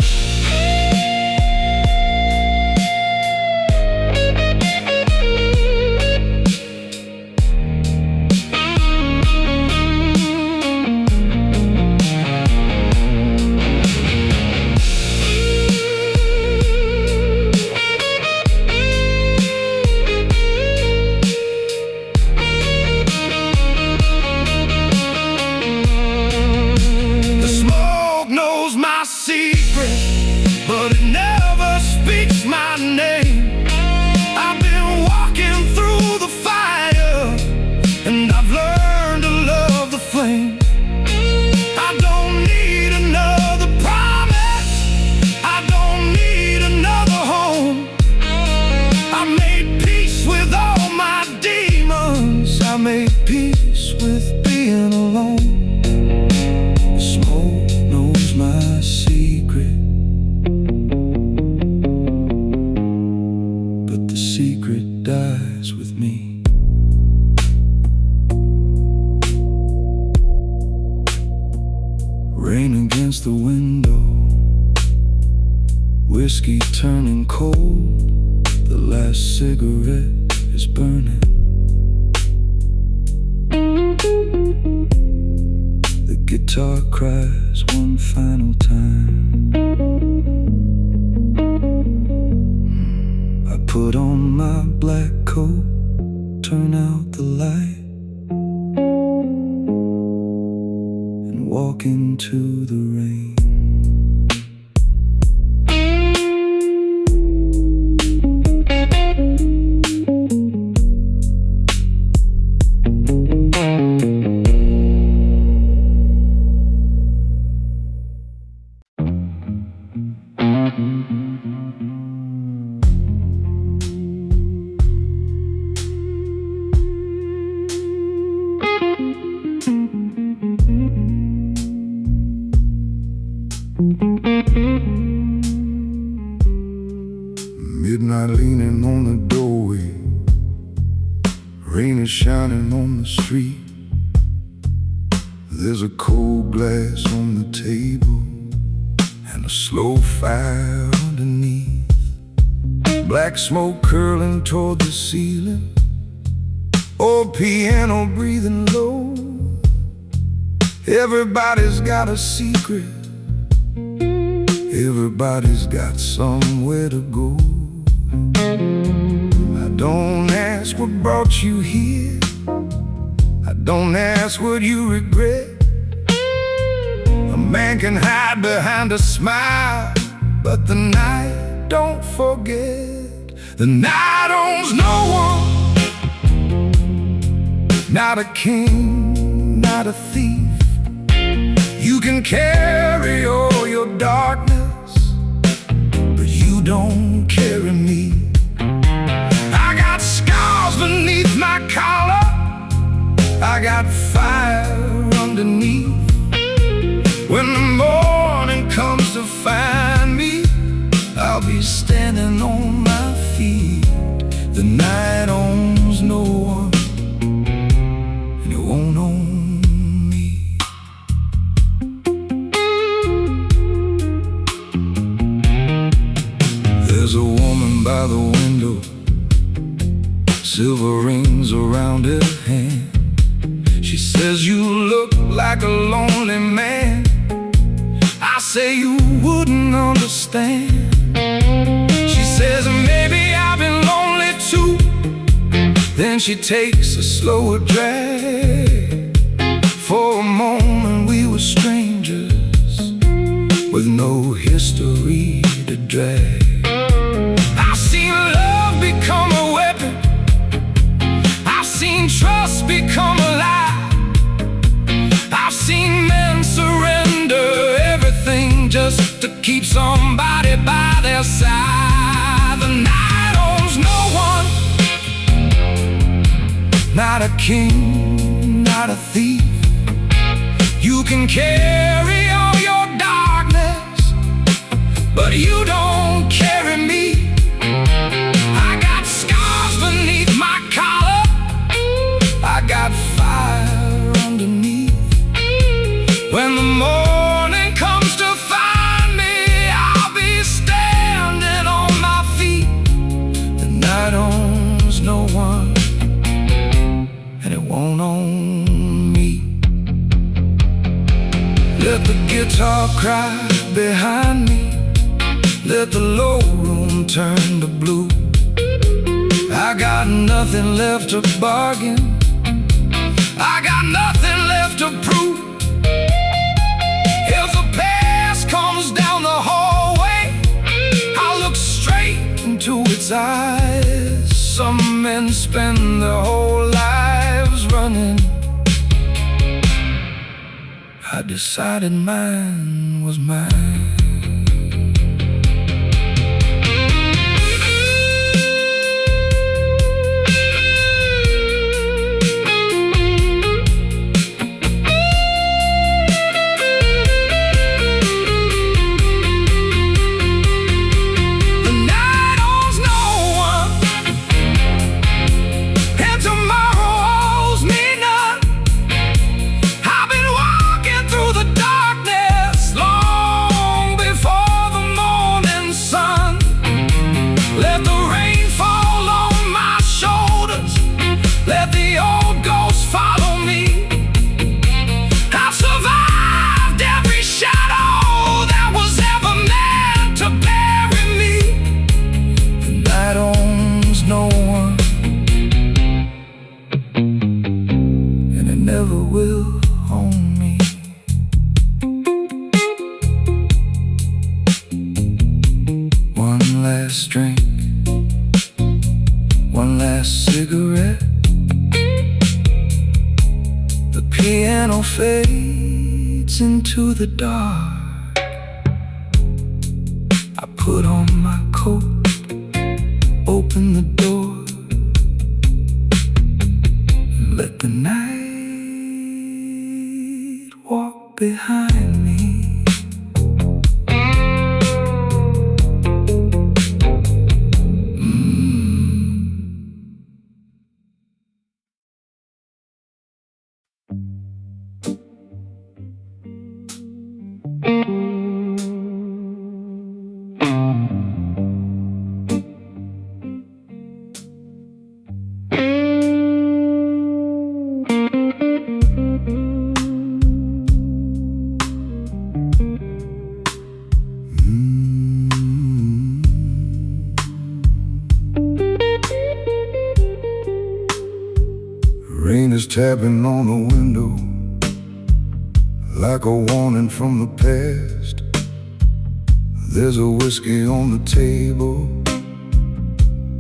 Secret, but it never speaks my name. I've been walking through the fire, and I've learned to love the flame. I don't need another promise, I don't need another home. I made peace with all my demons, I made peace with being alone. The smoke knows my secret, but the secret dies with me. Rain against the window, whiskey turning cold, the last cigarette is burning. The guitar cries one final time. I put on my black coat, turn out the light, and walk into the rain. There's a cold glass on the table and a slow fire underneath. Black smoke curling toward the ceiling, old piano breathing low. Everybody's got a secret, everybody's got somewhere to go. I don't ask what brought you here, I don't ask what you regret. A man can hide behind a smile, but the night don't forget. The night owns no one, not a king, not a thief. You can carry all your darkness, but you don't carry me. I got scars beneath my collar, I got fire underneath. When the morning comes to find me, I'll be standing on my feet. The night owns no one, and it won't own me. There's a woman by the window, silver rings around her hand. She says you look like a lonely man. I say you wouldn't understand. She says maybe I've been lonely too. Then she takes a slower drag. For a moment we were strangers with no history to drag. I've seen love become a weapon, I've seen trust become a lie. I've seen men surrender everything just to keep somebody by their side. The night owns no one, not a king, not a thief. You can carry all your darkness, but you don't carry me. I got scars beneath my collar, I got fire underneath. When the morning comes to find me, I'll be standing on my feet. The night owns no one, and it won't own me. Let the guitar cry behind me, let the low room turn to blue. I got nothing left to bargain, I got nothing left to prove. If the past comes down the hallway, I'll look straight into its eyes. Some men spend their whole lives running, I decided mine was mine. Drink, one last cigarette. The piano fades into the dark. I put on my coat, open the door, and let the night walk behind me. tapping on the window like a warning from the past. There's a whiskey on the table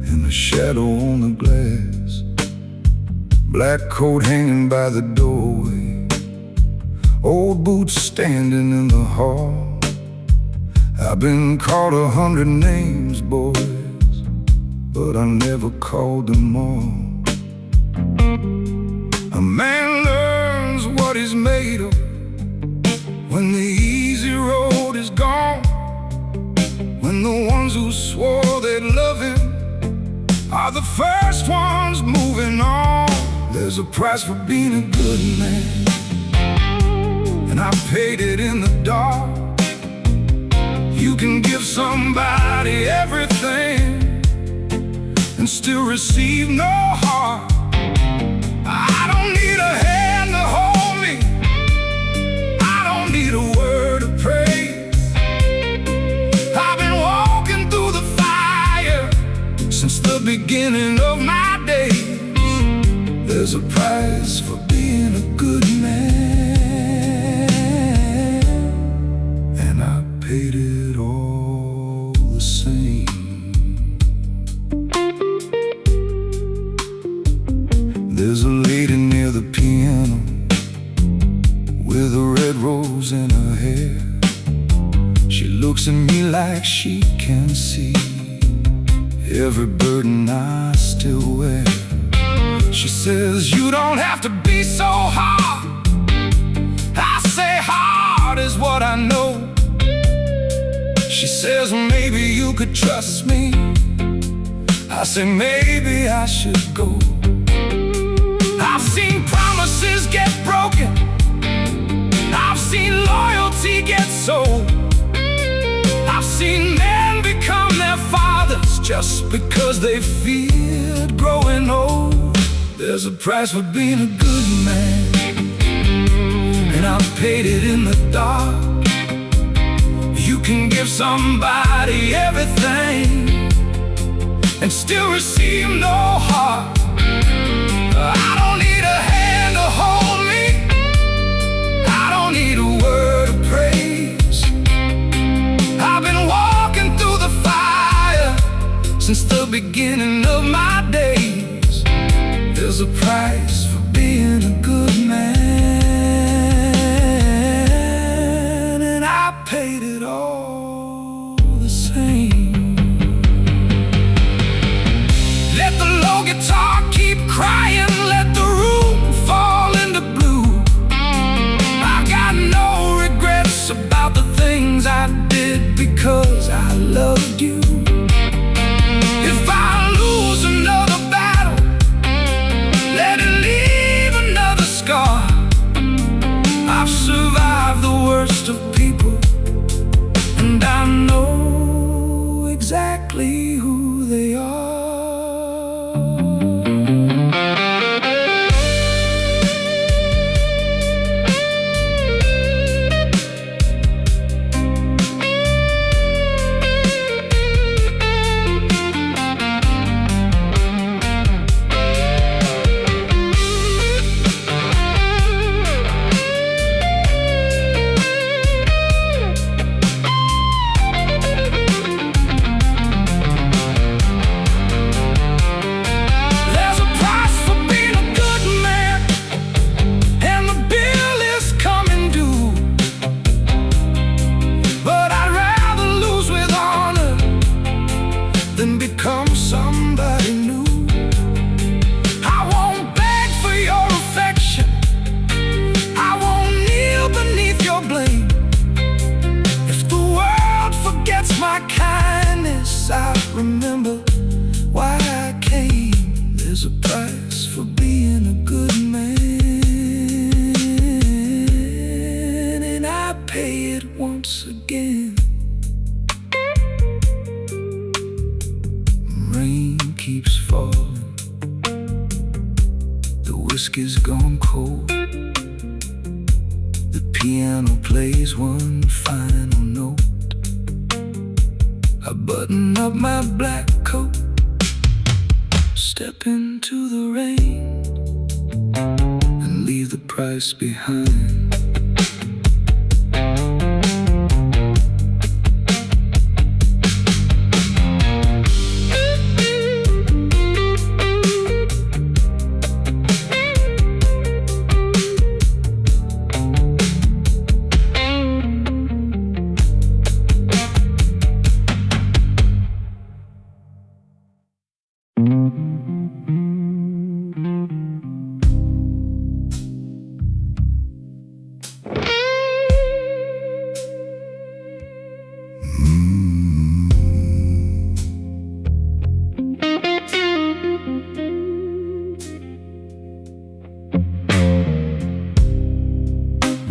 and a shadow on the glass. Black coat hanging by the doorway, old boots standing in the hall. I've been called 100 names, boys, but I never called them all. A man learns what he's made of when the easy road is gone, when the ones who swore they'd love him are the first ones moving on. There's a price for being a good man, and I paid it in the dark. You can give somebody everything and still receive no heart. I don't need a hand to hold me, I don't need a word of praise. I've been walking through the fire since the beginning of my days. There's a price for being a good man, and I paid it all the same. There's a lady near the piano with a red rose in her hair. She looks at me like she can see every burden I still wear. She says, you don't have to be so hard. I say hard is what I know. She says, maybe you could trust me. I say, maybe I should go. I've seen promises get broken, I've seen loyalty get sold, I've seen men become their fathers just because they feared growing old. There's a price for being a good man, and I paid it in the dark. You can give somebody everything and still receive no heart. I don't need a hand to hold me, I don't need a word of praise. I've been walking through the fire since the beginning of my days. There's a price for being a good man, and I paid it all the same. Let the low guitar keep crying, let the room fall into blue. I got no regrets about the things I did because I loved you. If I lose another battle, let it leave another scar. I've survived the worst of people, and I know exactly who they are. Remember why I came. There's a price for being a good man, and I pay it once again. Rain keeps falling, the whiskey's gone cold, the piano plays one final note. I button up my black coat, step into the rain. leave the price behind.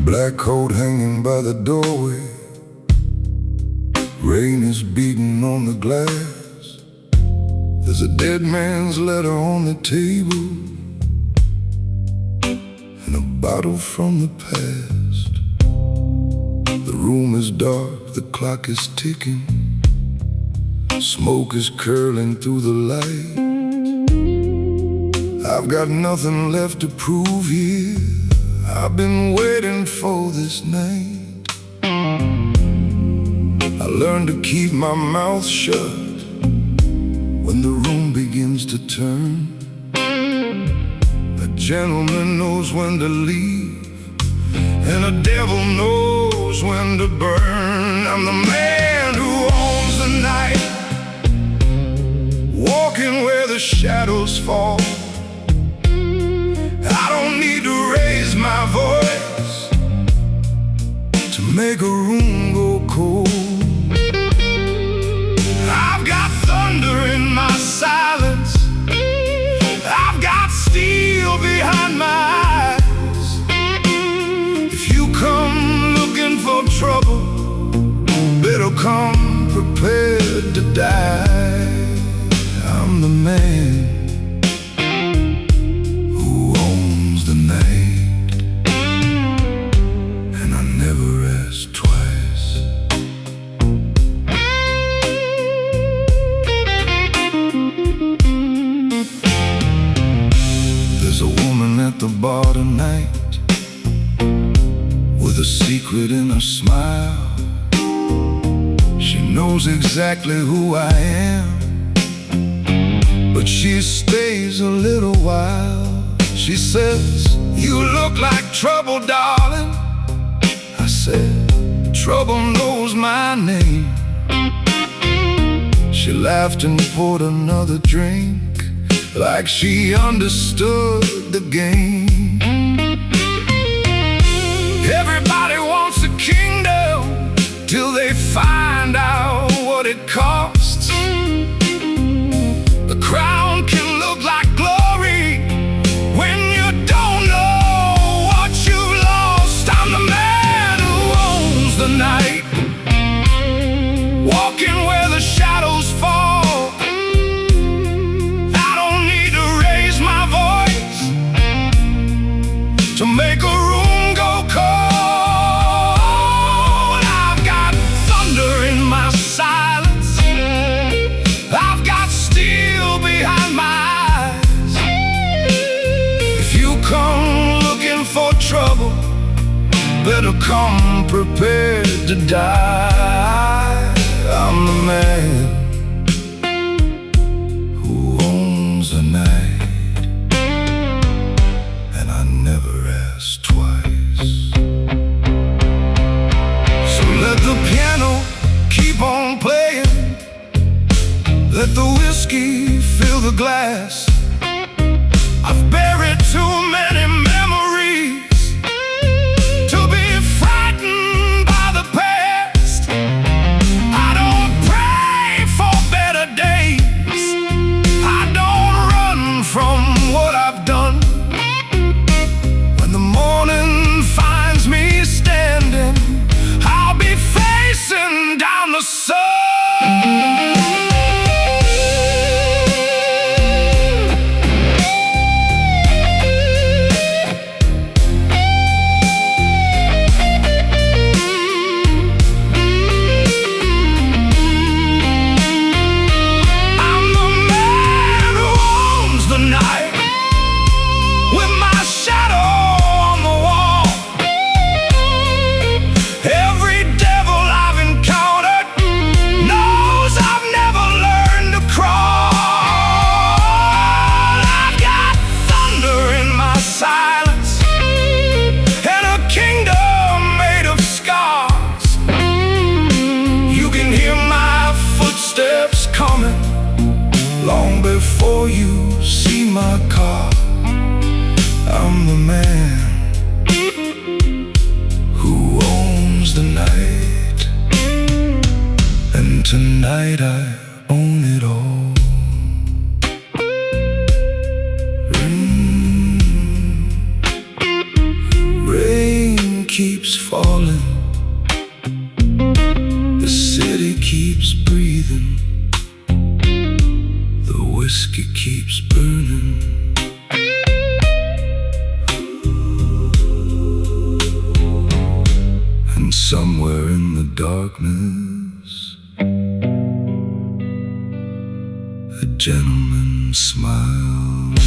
Black coat hanging by the doorway. Rain is beating on the glass. There's a dead man's letter on the table, and a bottle from the past. The room is dark, the clock is ticking. Smoke is curling through the light. I've got nothing left to prove here. I've been waiting for this night. I learned to keep my mouth shut when the room begins to turn. A gentleman knows when to leave, and a devil knows when to burn. I'm the man who owns the night, walking where the shadows fall. I don't need to raise my voice to make a room go cold. I've got thunder in my silence. I've got steel behind my eyes. If you come looking for trouble, better come prepared to die. I'm the man at the bar tonight, with a secret in her smile. She knows exactly who I am, but she stays a little while. She says, "You look like trouble, darling." I said, "Trouble knows my name." She laughed and poured another drink, like she understood the game. Everybody wants a kingdom till they find out what it costs. The crown can look like glory when you don't know what you've lost. I'm the man who owns the night, walking where the shadows fall. To make a room go cold. I've got thunder in my silence. I've got steel behind my eyes. If you come looking for trouble, better come prepared to die. I'm the man who owns the night, and I never ask twice. So let the piano keep on playing, let the whiskey fill the glass. I've buried too many memories to be frightened by the past. I don't pray for better days. I don't run from what I've done. Morning finds me standing, I'll be facing down the sun. night I own it all. Rain keeps falling, the city keeps breathing, the whiskey keeps burning. And somewhere in the darkness, a gentleman smiles.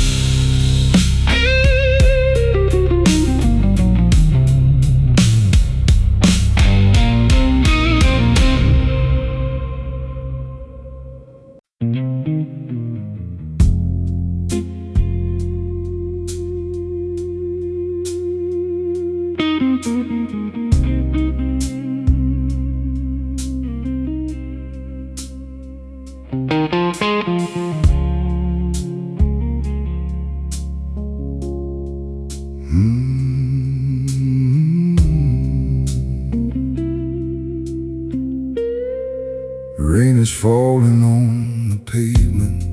Rain is falling on the pavement,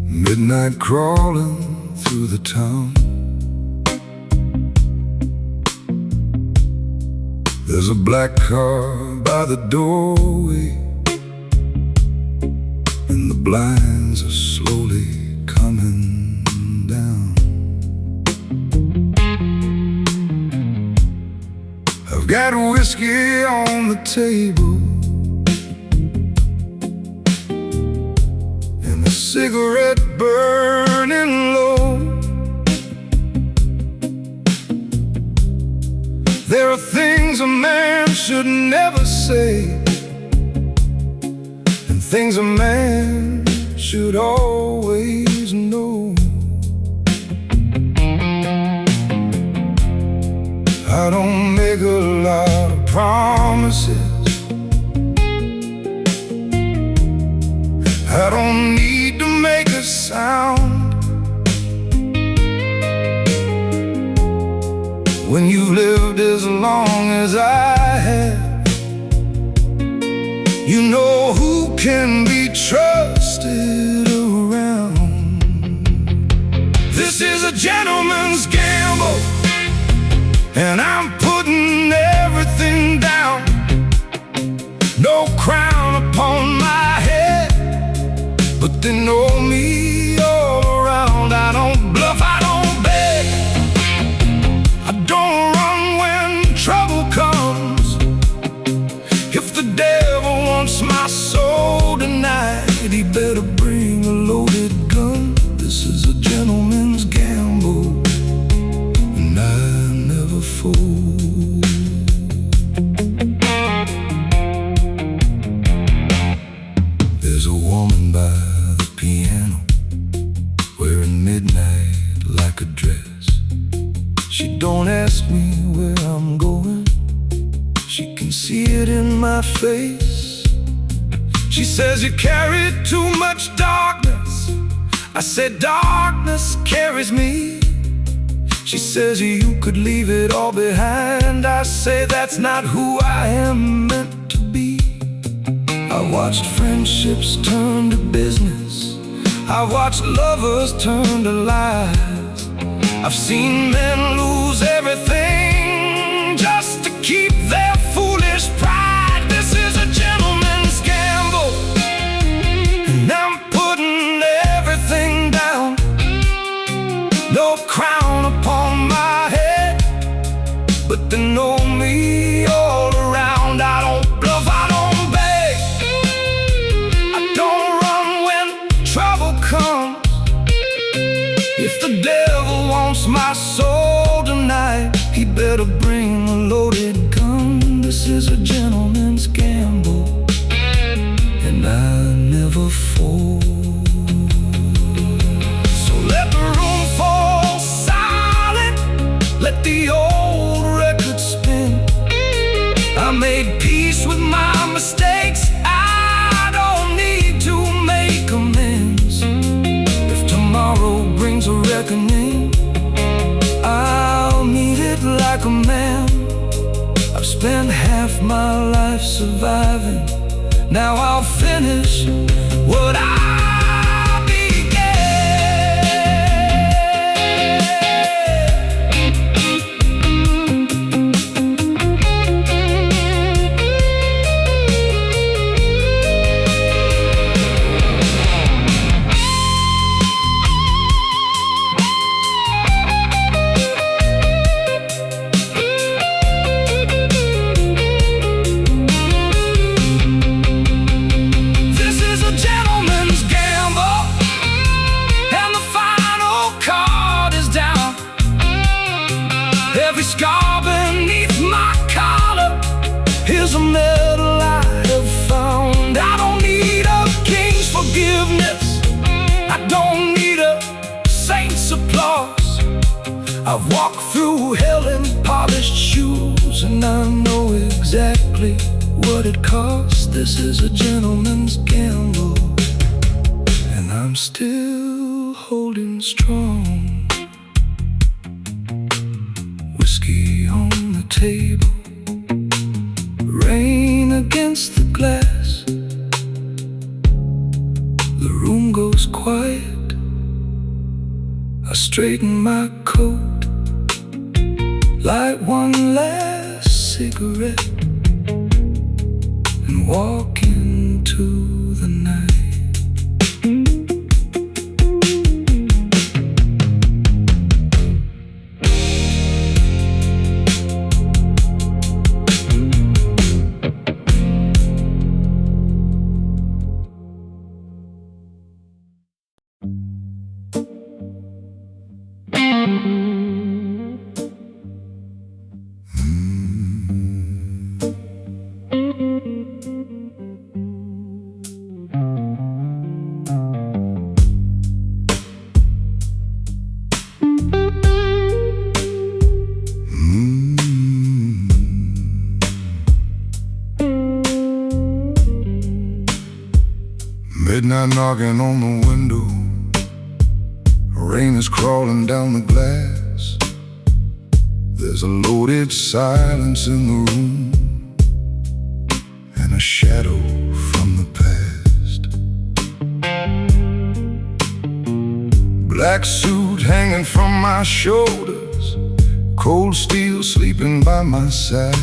midnight crawling through the town. There's a black car by the doorway, and the blinds are slowly coming down. I've got whiskey on the table and a cigarette burning low. There are things a man should never say, and things a man should always know. I don't make a lot of promises, I don't need to make a sound. When you've lived as long as I have, you know who can be trusted around. This is a gentleman's gamble, and I'm putting everything down. No crown upon my head, but they know me all around. I don't bluff, I don't beg, I don't run when trouble comes. If the devil wants my soul tonight, he better bring a loaded gun. This is a gentleman's gamble, and I never fool. There's a woman by the piano, wearing midnight like a dress. She don't ask me where I'm going, she can see it in my face. She says, you carry too much darkness. I said, darkness carries me. She says, you could leave it all behind. I say, that's not who I am meant to be. I watched friendships turn to business, I watched lovers turn to lies. I've seen men lose everything just to keep their foolish pride. This is a gentleman's gamble, and I'm putting everything down. No crown upon my head, but they know me all around. I don't bluff, I don't beg, I don't run when trouble comes. If the devil wants my soul tonight, he better bring a loaded gun. This is a gentleman's gamble, and I never fall. So let the room fall silent, let the old record spin. I made peace with my mistakes, I don't need to make amends. If tomorrow brings a reckoning, I'll meet it like a man. I've spent half my life life surviving. Now I'll finish what I scar beneath my collar. Here's a medal I have found. I don't need a king's forgiveness, I don't need a saint's applause. I've walked through hell in polished shoes, and I know exactly what it costs. This is a gentleman's gamble, and I'm still holding strong. Whiskey on the table, rain against the glass. The room goes quiet. I straighten my coat, light one last cigarette, and walk into the night. Midnight knocking on the window, rain is crawling down the glass. There's a loaded silence in the room, and a shadow from the past. Black suit hanging from my shoulders, cold steel sleeping by my side.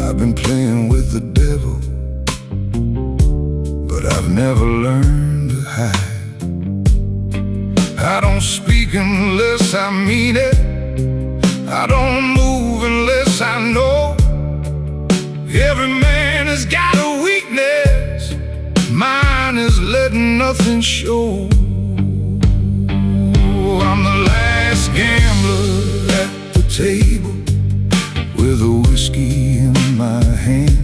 I've been playing with the devil, but I've never learned to hide. I don't speak unless I mean it, I don't move unless I know. Every man has got a weakness, mine is letting nothing show. I'm the last gambler at the table, with a whiskey in my hand.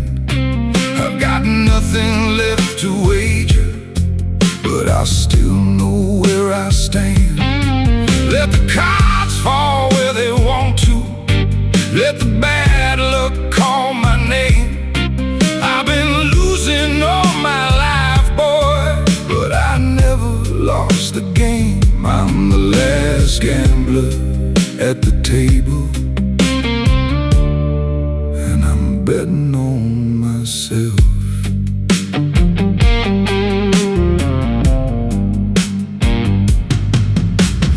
I've got nothing left to wager, but I still know where I stand. Let the cards fall where they want to, let the bad luck call my name. I've been losing all my life, boy, but I never lost the game. I'm the last gambler at the table, and I'm betting on myself.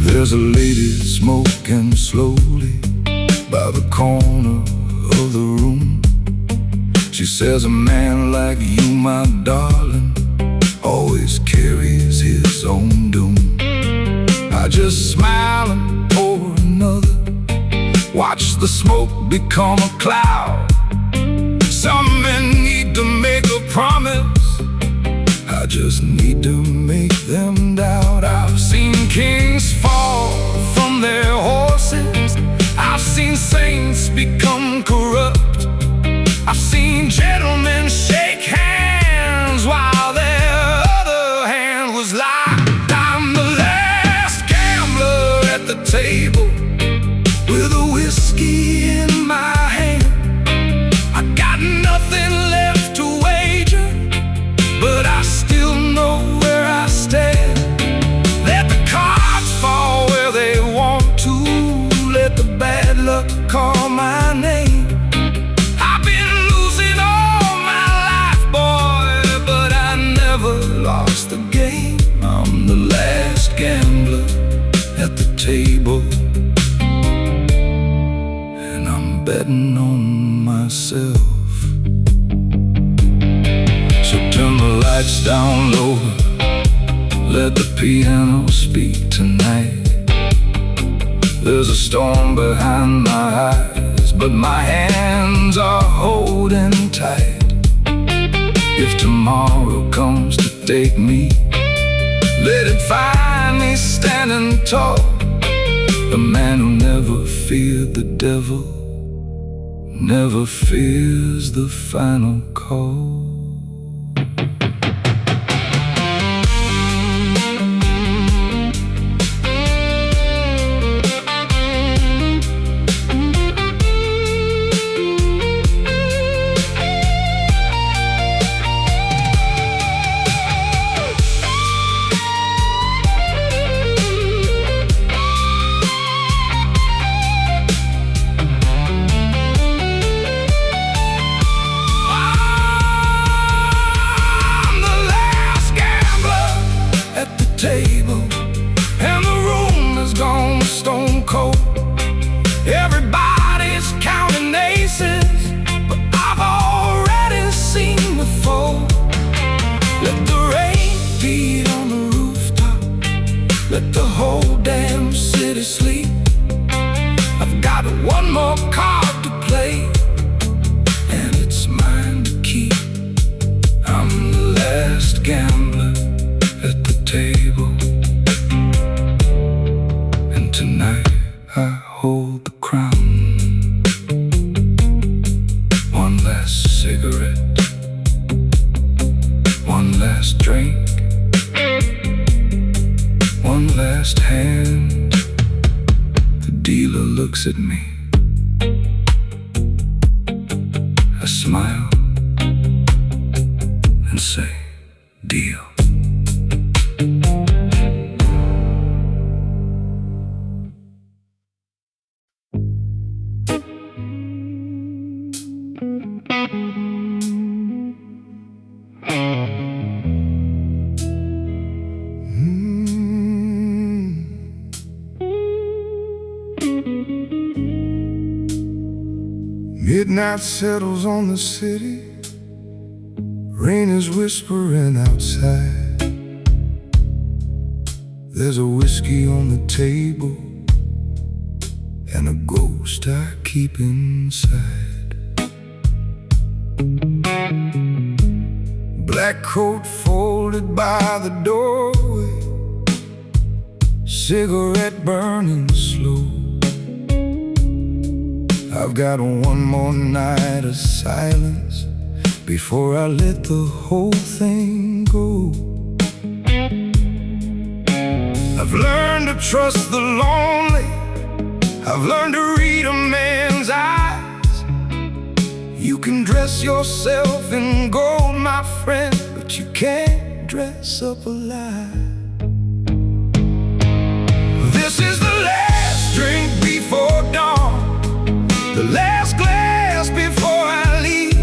There's a lady smoking slowly by the corner of the room. She says a man like you, my darling, always carries his own doom. I just smile and pour another, watch the smoke become a cloud. Some men need to make a promise, I just need to make them doubt. I've seen kings fall from their horses, I've seen saints become corrupt, I've seen gentlemen shake hands while their other hand was locked. I'm the last gambler at the table, with a whiskey in my hand. I got nothing left to wager, but I still know where I stand. Let the cards fall where they want to, let the bad luck call my name. I've been losing all gambler at the table, and I'm betting on myself. So turn the lights down low, let the piano speak tonight. There's a storm behind my eyes, but my hands are holding tight. If tomorrow comes to take me, let it find me standing tall, a man who never feared the devil, never fears the final call. Table, and the room has gone stone cold. Everybody's counting aces, but I've already seen the fold. Let the rain beat on the rooftop, let the whole damn city sleep. I've got one more card to play, and it's mine to keep. I'm the last gambler at the table, and tonight I hold the crown. One last cigarette, one last drink, one last hand. The dealer looks at me, I smile and say, deal. Midnight settles on the city, rain is whispering outside. There's a whiskey on the table and a ghost I keep inside. Black coat folded by the doorway, cigarette burning slow. I've got one more night of silence before I let the whole thing go. I've learned to trust the lonely, I've learned to read a man's eyes. You can dress yourself in gold, my friend, but you can't dress up a lie. This is the last drink before dawn, the last glass before I leave.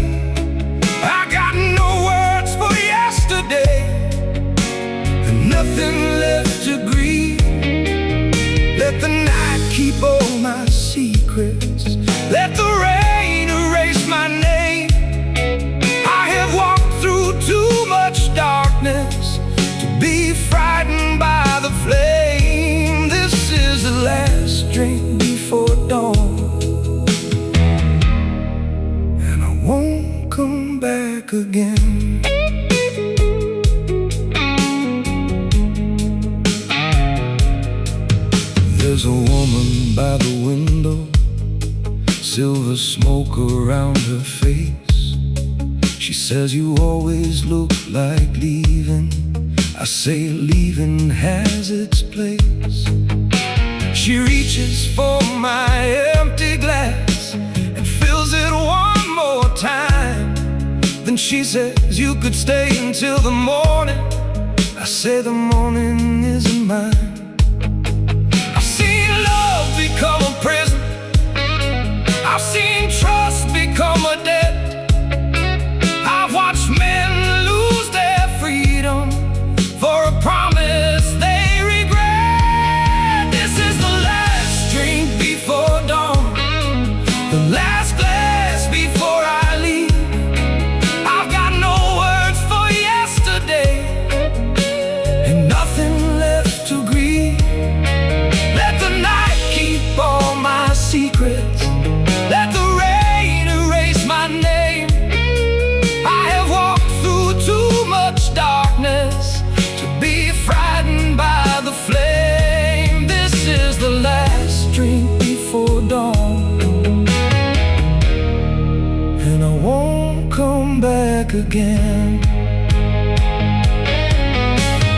I got no words for yesterday, and nothing left to grieve. Let the night keep all my secrets, let the rain erase my name. I have walked through too much darkness to be frightened by the flame. This is the last drink before dawn, won't come back again. There's a woman by the window, silver smoke around her face. She says, you always look like leaving. I say leaving has its place. She reaches for my empty glass and fills it one more time. Then she says, you could stay until the morning. I say the morning isn't mine. I've seen love become a prison, I've seen trust become a debt. I've watched men lose their freedom for a promise they regret. secrets. Let the rain erase my name. I have walked through too much darkness to be frightened by the flame. This is the last drink before dawn, and I won't come back again.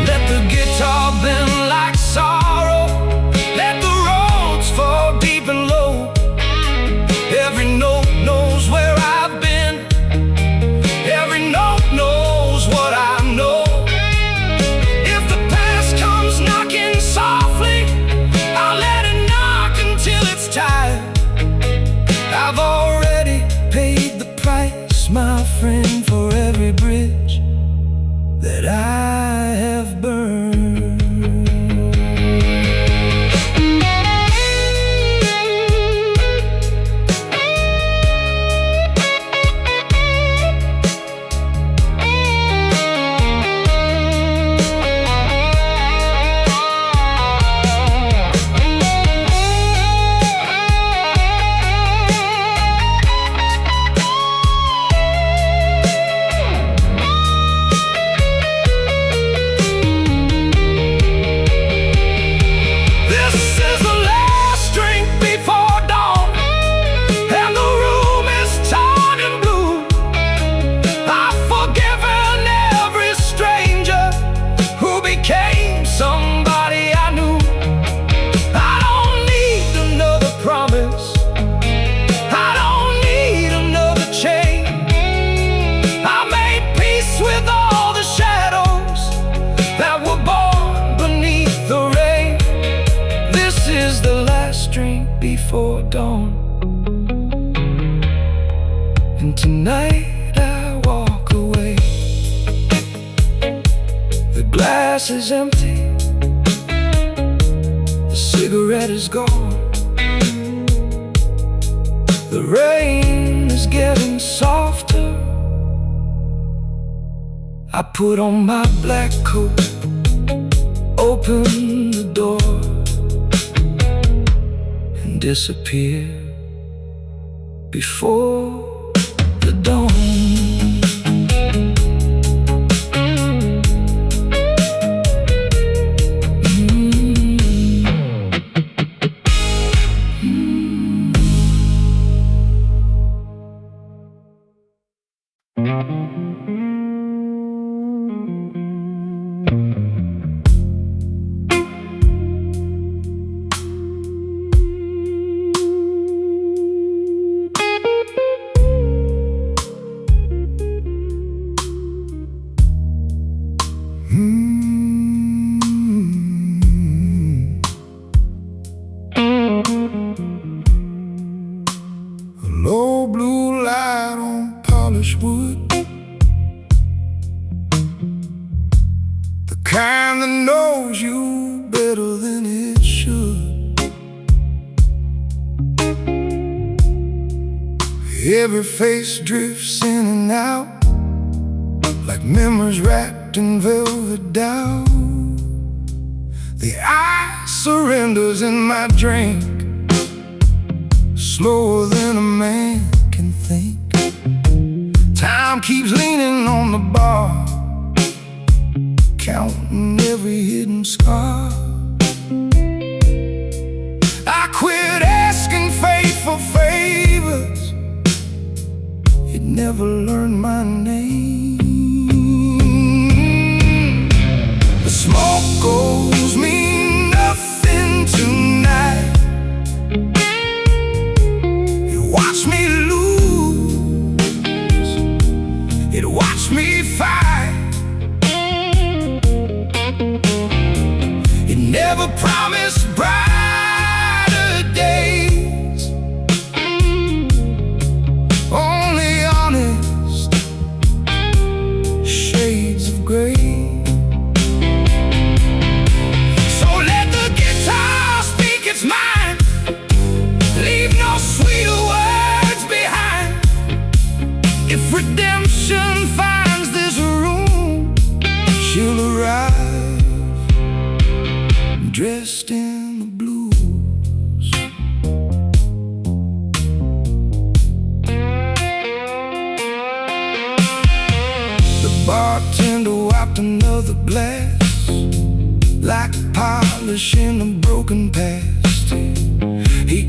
Let the guitar bend like sorrow. Let the roads fall deep and low. Every note knows where I've been. Every note knows what I know. If the past comes knocking softly, I'll let it knock until it's tired. I've already paid the price, my friend, for every bridge that I have burned. Before dawn, and tonight I walk away. The glass is empty, the cigarette is gone. The rain is getting softer. I put on my black coat, open the door, disappear before the dawn. Low blue light on polished wood, the kind that knows you better than it should. Every face drifts in and out like memories wrapped in velvet down. The ice surrenders in my drink, slower than a man can think. Time keeps leaning on the bar, counting every hidden scar. I quit asking fate for favors, it never learned my name. The smoke goes mean nothing tonight. Watch me lose, it watched me fight. It never promised brighter days, only honest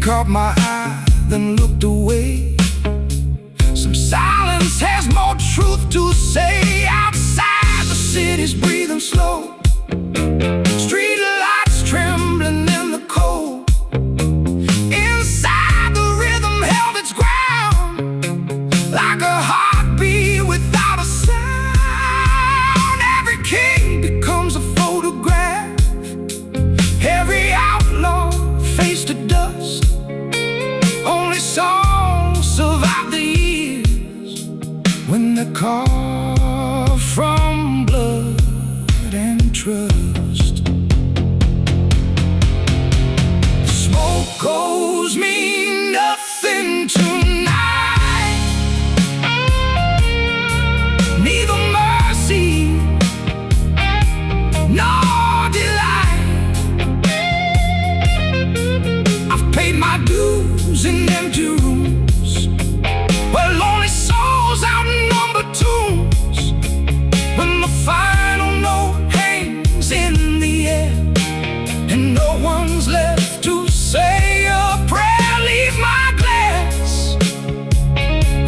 caught my eye, then looked away. Some silence has more truth to say. Outside, the city's breathing slow, street lights trembling in the cold. Inside, the rhythm held its ground, like a heartbeat without a sound. Every king becomes a photograph, every outlaw face to dust. Only songs survive the years when they're carved from blood and trust. Smoke owes me nothing tonight, neither mercy nor delight. I've paid my dues in empty rooms where lonely souls outnumber tombs. When the final note hangs in the air and no one's left to say a prayer, leave my glass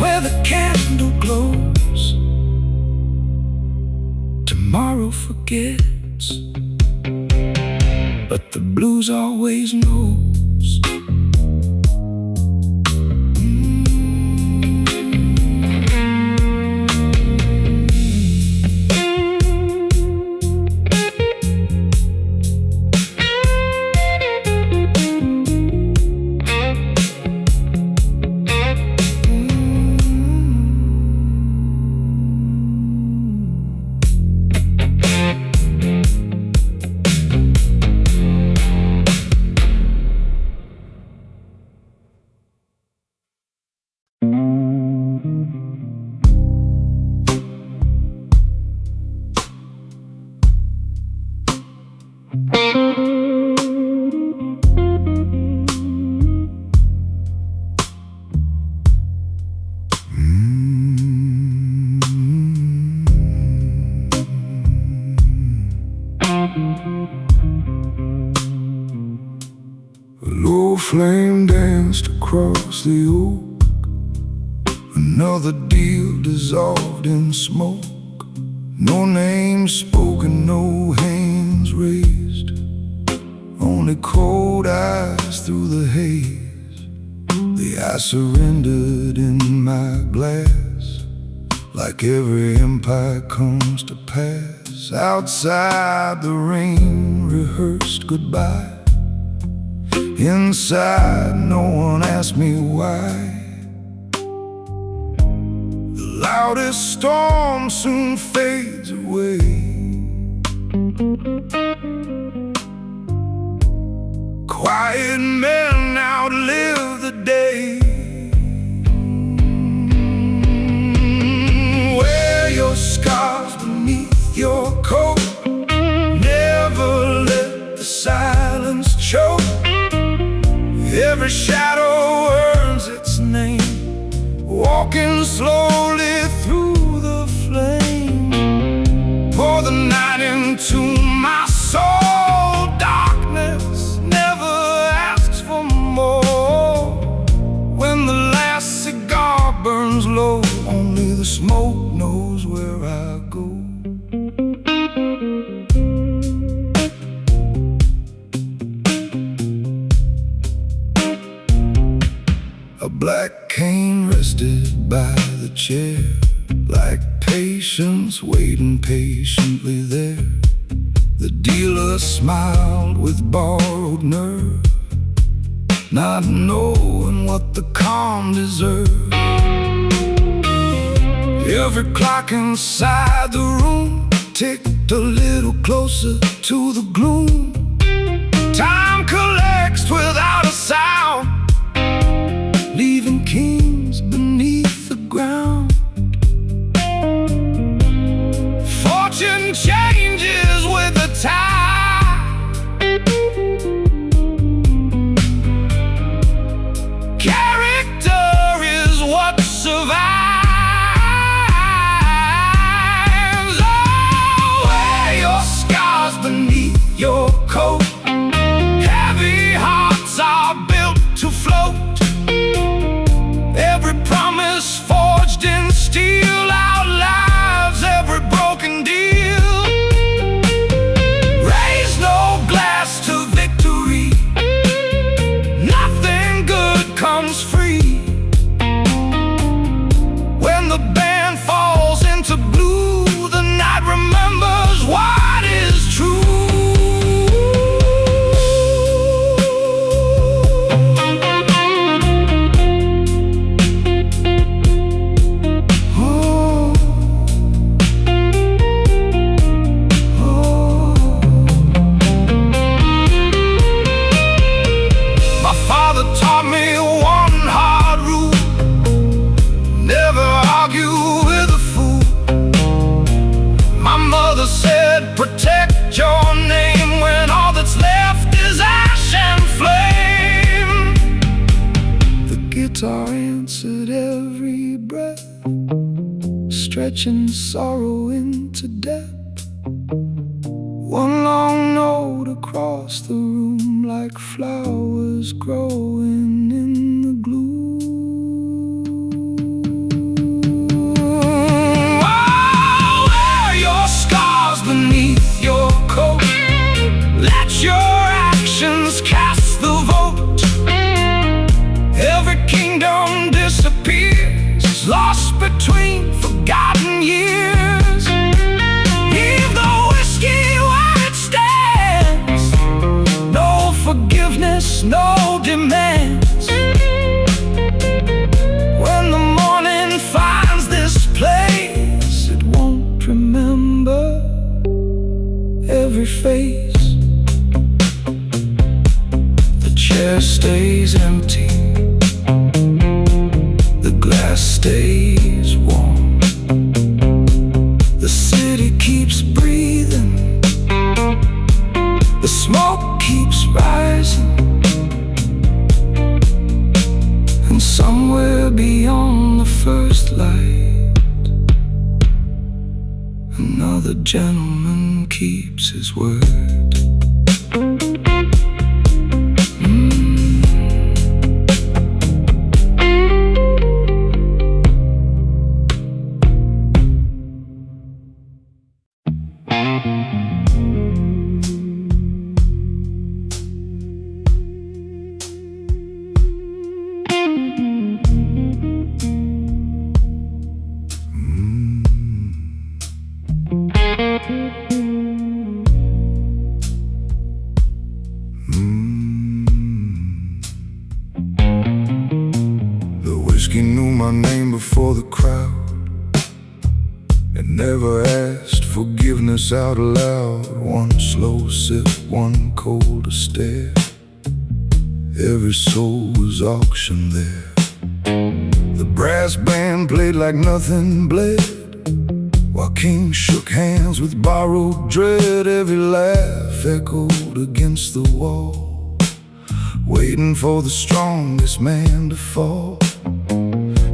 where the candle glows. Tomorrow forgets, but the blues always knows. A low flame danced across the oak, another deal dissolved in smoke. No names spoken, no hands raised, only cold eyes through the haze. The ice surrendered in my glass, like every empire comes to pass. Outside, the rain rehearsed goodbye. Inside, no one asked me why. The loudest storm soon fades away. Quiet men outlive the day. Wear your scars beneath your coat, never let the silence choke. Every shadow earns its name, walking slowly through the flame. Pour the night into my soul. Darkness never asks for more. When the last cigar burns low, only the smoke knows where I go. A black cane rested by the chair, like patience waiting patiently there. The dealer smiled with borrowed nerve, not knowing what the calm deserved. Every clock inside the room ticked a little closer to the gloom. Time collects without a sound, leaving kings beneath the ground. Fortune changes with the tide. Character is what survives. Oh, wear your scars beneath your coat. Heavy hearts are built guitar answered every breath, stretching sorrow into depth. One long note across the room, like flowers growing in the gloom. Oh, wear your scars beneath your coat. Let your actions cast the vote. Every kingdom disappears, lost between forgotten years. Leave the whiskey where it stands. No forgiveness, no demands. When the morning finds this place, it won't remember every face. The chair stays empty, the glass stays warm. The city keeps breathing, the smoke keeps rising. And somewhere beyond the first light, another gentleman keeps his word. The whiskey knew my name before the crowd. It never asked forgiveness out loud. One slow sip, one cold stare. Every soul was auctioned there. The brass band played like nothing bled, while kings shook hands with borrowed dread. Every laugh echoed against the wall, waiting for the strongest man to fall.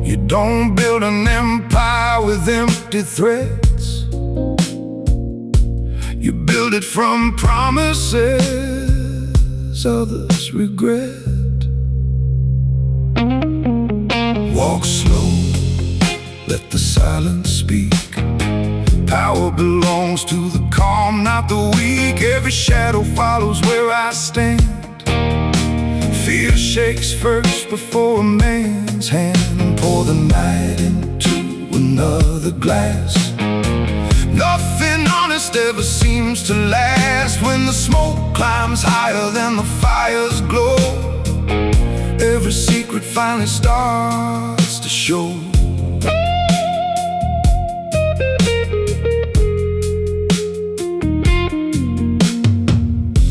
You don't build an empire with empty threats. You build it from promises others regret. Walk slow, let the silence speak. Power belongs to the calm, not the weak. Every shadow follows where I stand. Fear shakes first before a man's hand. Pour the night into another glass. Nothing honest ever seems to last. When the smoke climbs higher than the fire's glow, every secret finally starts to show.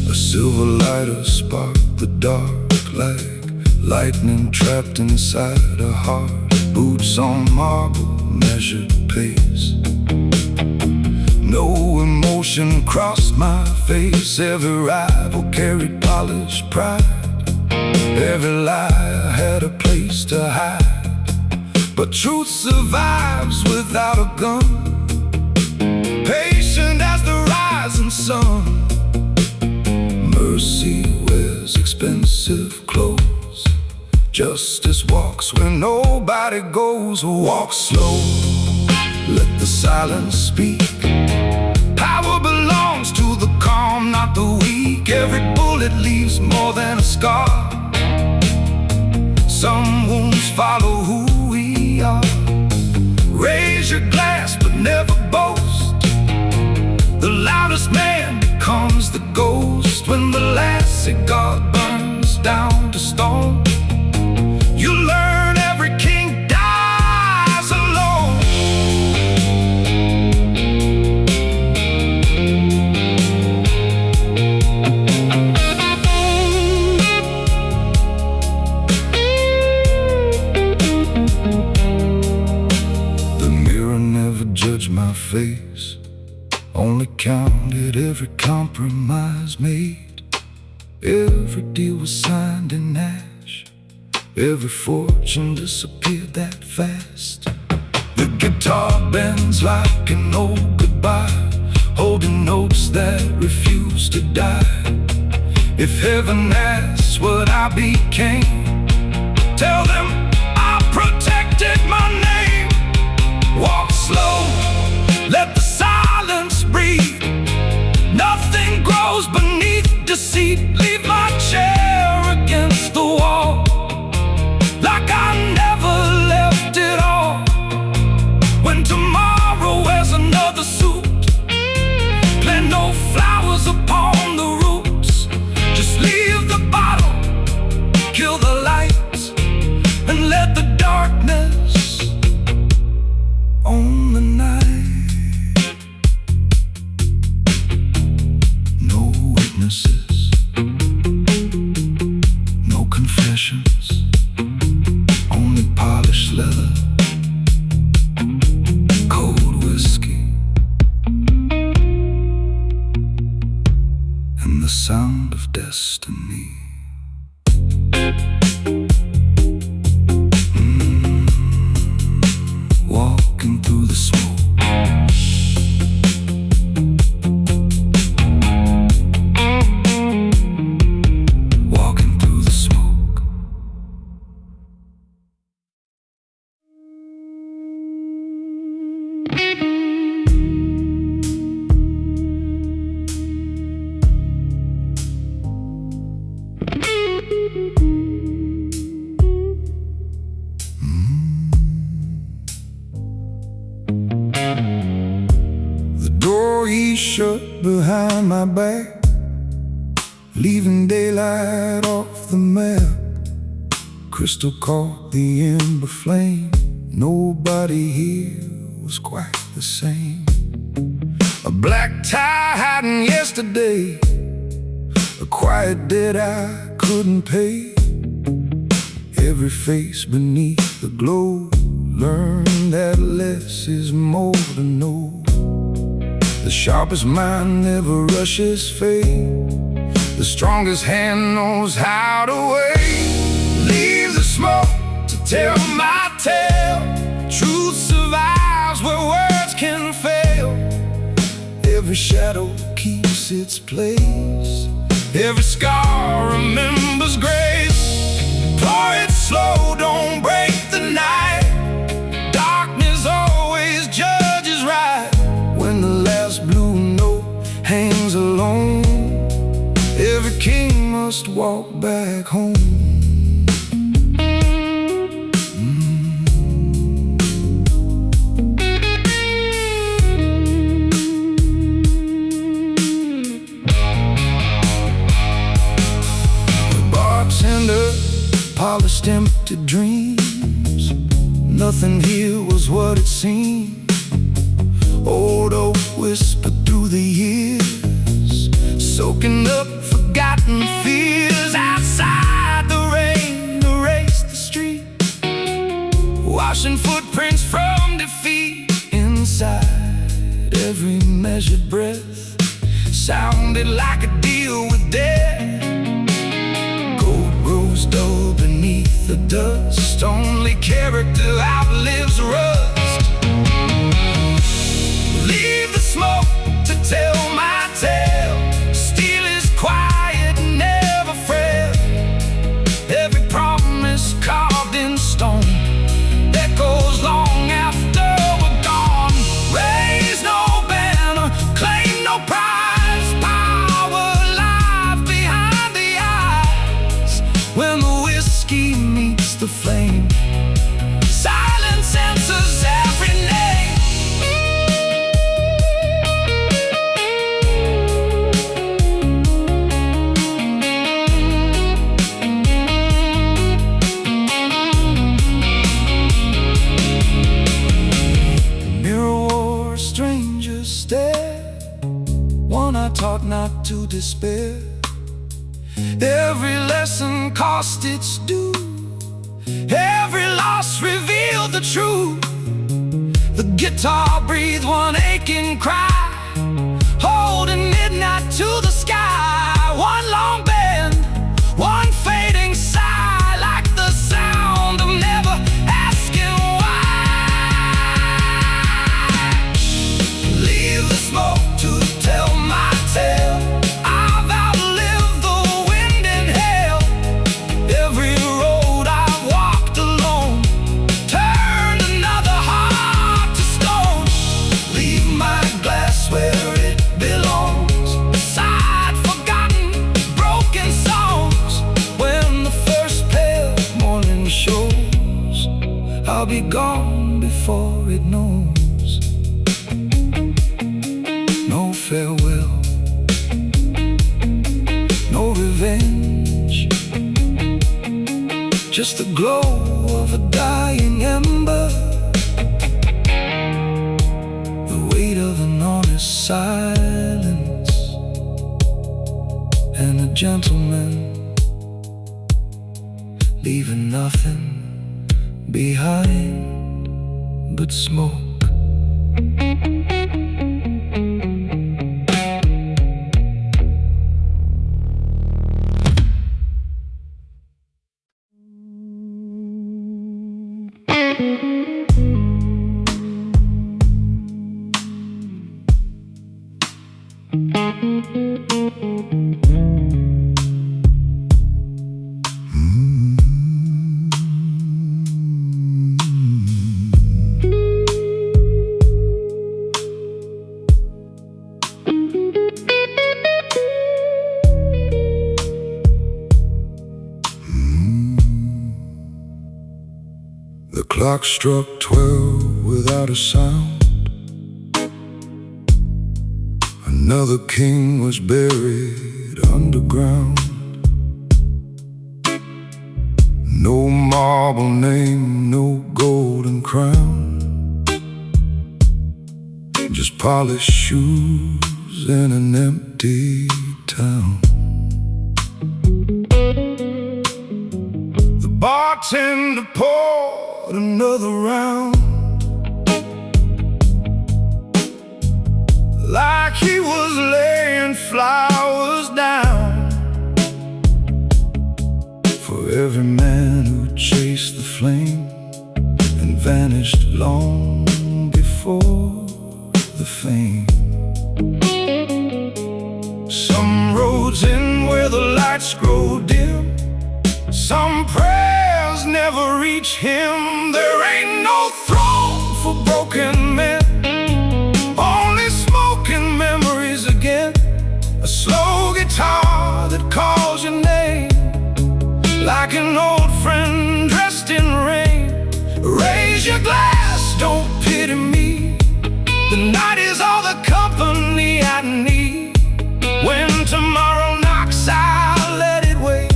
A silver lighter sparked the dark like lightning trapped inside a heart. Boots on marble, measured pace. No emotion crossed my face. Every rival carried polished pride. Every lie had a place to hide. But truth survives without a gun, patient as the rising sun. Mercy wears expensive clothes. Justice walks where nobody goes. Walk slow, let the silence speak. Power belongs to the calm, not the weak. Every bullet leaves more than a scar. Some wounds follow who we are. Raise your glass but never boast. The loudest man becomes the ghost. When the last cigar burns down to stone, you learn every king dies alone. The mirror never judged my face, only counted every compromise made. Every deal was signed in ash, Every fortune disappeared that fast. The guitar bends like an old goodbye, holding notes that refuse to die. If heaven asks what I became, tell them I protected my name. Walk slow, let the silence breathe. Nothing grows beneath deceit. Leave my chair against the wall, like I never left it all. When tomorrow wears another suit, plant no flowers upon the roots. Just leave the bottle, kill the lights, and let the darkness own the night. No witnesses, no confessions, only polished leather, cold whiskey, and the sound of destiny. Walking through the smoke, walking through the smoke. The door he shut behind my back, leaving daylight off the map. Crystal caught the ember flame. Nobody here was quite the same. A black tie hiding yesterday, a quiet debt I couldn't pay. Every face beneath the glow learned that less is more to know. The sharpest mind never rushes fate. The strongest hand knows how to wait. Leave the smoke to tell my tale. Truth survives where words can fail. Every shadow keeps its place. Every scar remembers grace. Pour it slow, don't break the night. Darkness always judges right. When the last blue note hangs alone, every king must walk back home. The bartender polished empty dreams. Nothing here was what it seemed. Old oak whispered through the years, soaking up forgotten fears. Outside the rain erased the street, washing footprints from defeat. Inside every measured breath sounded like a deal with death. Gold grows dull beneath the dust. Only character outlives rust. Leave the smoke to tell my tale. Steel is quiet, never frail. Every promise carved in stone echoes long after we're gone. Raise no banner, claim no prize. Power lies behind the eyes. When the whiskey meets the flame, silence answers every name. Taught not to despair. Every lesson cost its due. Every loss revealed the truth. The guitar breathed one aching cry, holding midnight to the sky. One long bend, one fading sigh, like the sound I'll be gone before it knows. No farewell, no revenge, just the glow of a dying ember, the weight of an honest silence, and a gentleman leaving nothing behind but smoke. The clock struck 12 without a sound. Another king was buried underground. No marble name, no golden crown, just polished shoes in an empty town. The bartender poured another round, like he was laying flowers down for every man who chased the flame and vanished long before the fame. Some roads end where the lights grow dim, some prayers never reach him. There ain't no throne for broken men, only smoking memories again. A slow guitar that calls your name, like an old friend dressed in rain. Raise your glass, don't pity me. The night is all the company I need. When tomorrow knocks, I'll let it wait.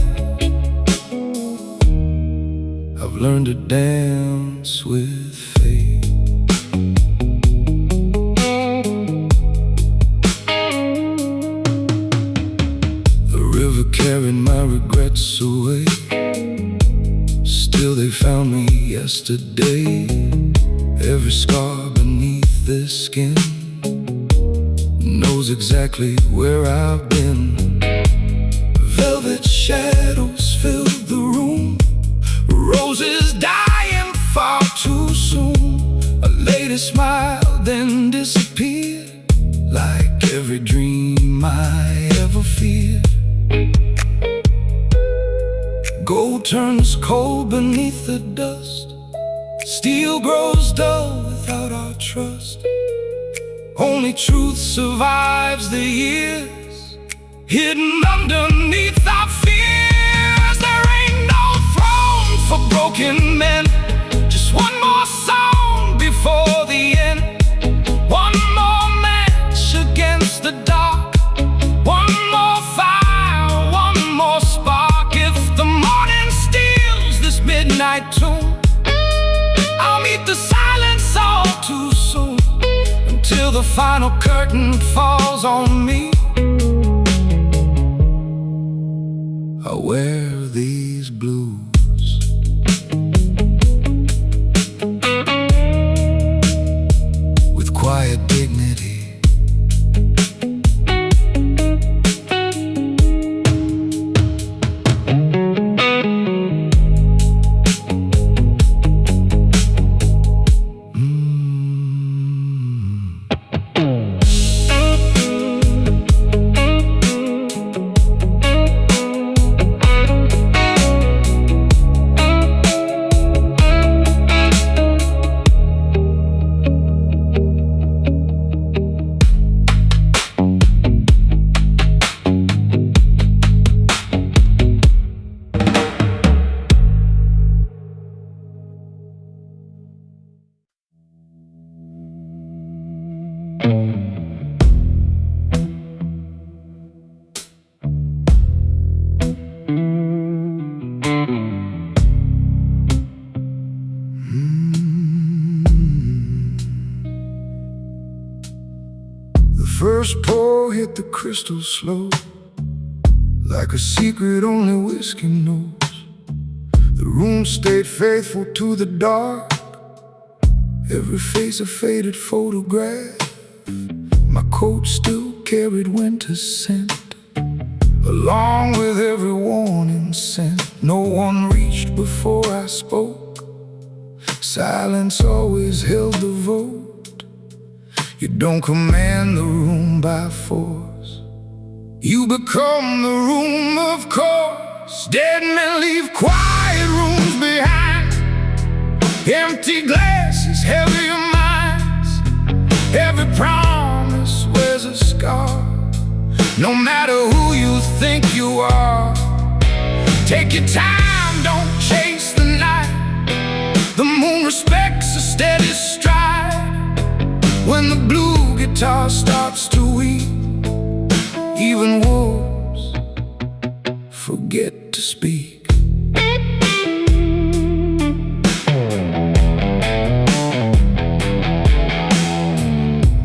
I've learned to dance with fate. The river carried my regrets away, still they found me yesterday. Every scar beneath this skin knows exactly where I've been. Velvet shadows filled the room, roses dying far too soon. A lady smiled then disappeared, like every dream I ever feared. Gold turns cold beneath the dust, steel grows dull without our trust. Only truth survives the years, hidden underneath our fears. There ain't no throne for broken men, just one more song before the end. One more match against the dark, one more fire, one more spark. If the morning steals this midnight tune, I'll meet the silence all too soon. Till the final curtain falls on me, I wear these blues. With quiet dignity. first pour hit the crystal slow, like a secret only whiskey knows. The room stayed faithful to the dark, every face a faded photograph. My coat still carried winter's scent, along with every warning scent. No one reached before I spoke, silence always held the vote. You don't command the room by force, you become the room of course. Dead men leave quiet rooms behind, empty glasses, heavier minds. Every promise wears a scar, no matter who you think you are. Take your time, don't chase the night. The moon respects a steady stride. When the blue guitar starts to weep, even wolves forget to speak.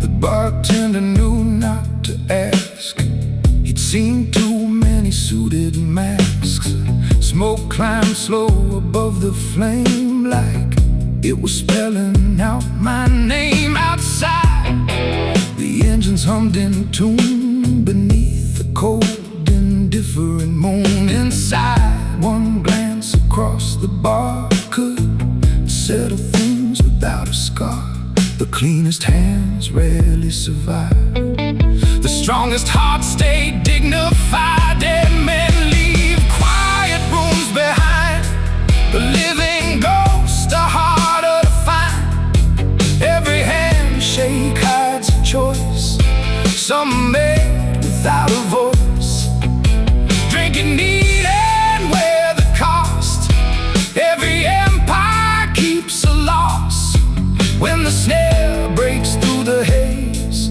The bartender knew not to ask, he'd seen too many suited masks. Smoke climbed slow above the flame, like it was spelling out my name. Outside, the engines hummed in tune beneath the cold, indifferent moon. Inside, one glance across the bar could settle things without a scar. The cleanest hands rarely survive, the strongest hearts stay dignified. Dead men leave quiet rooms behind, the living ghosts are harder to find. Every handshake hides a choice, some made without a voice. Drinking neat and wear the cost, every empire keeps a loss. When the snare breaks through the haze,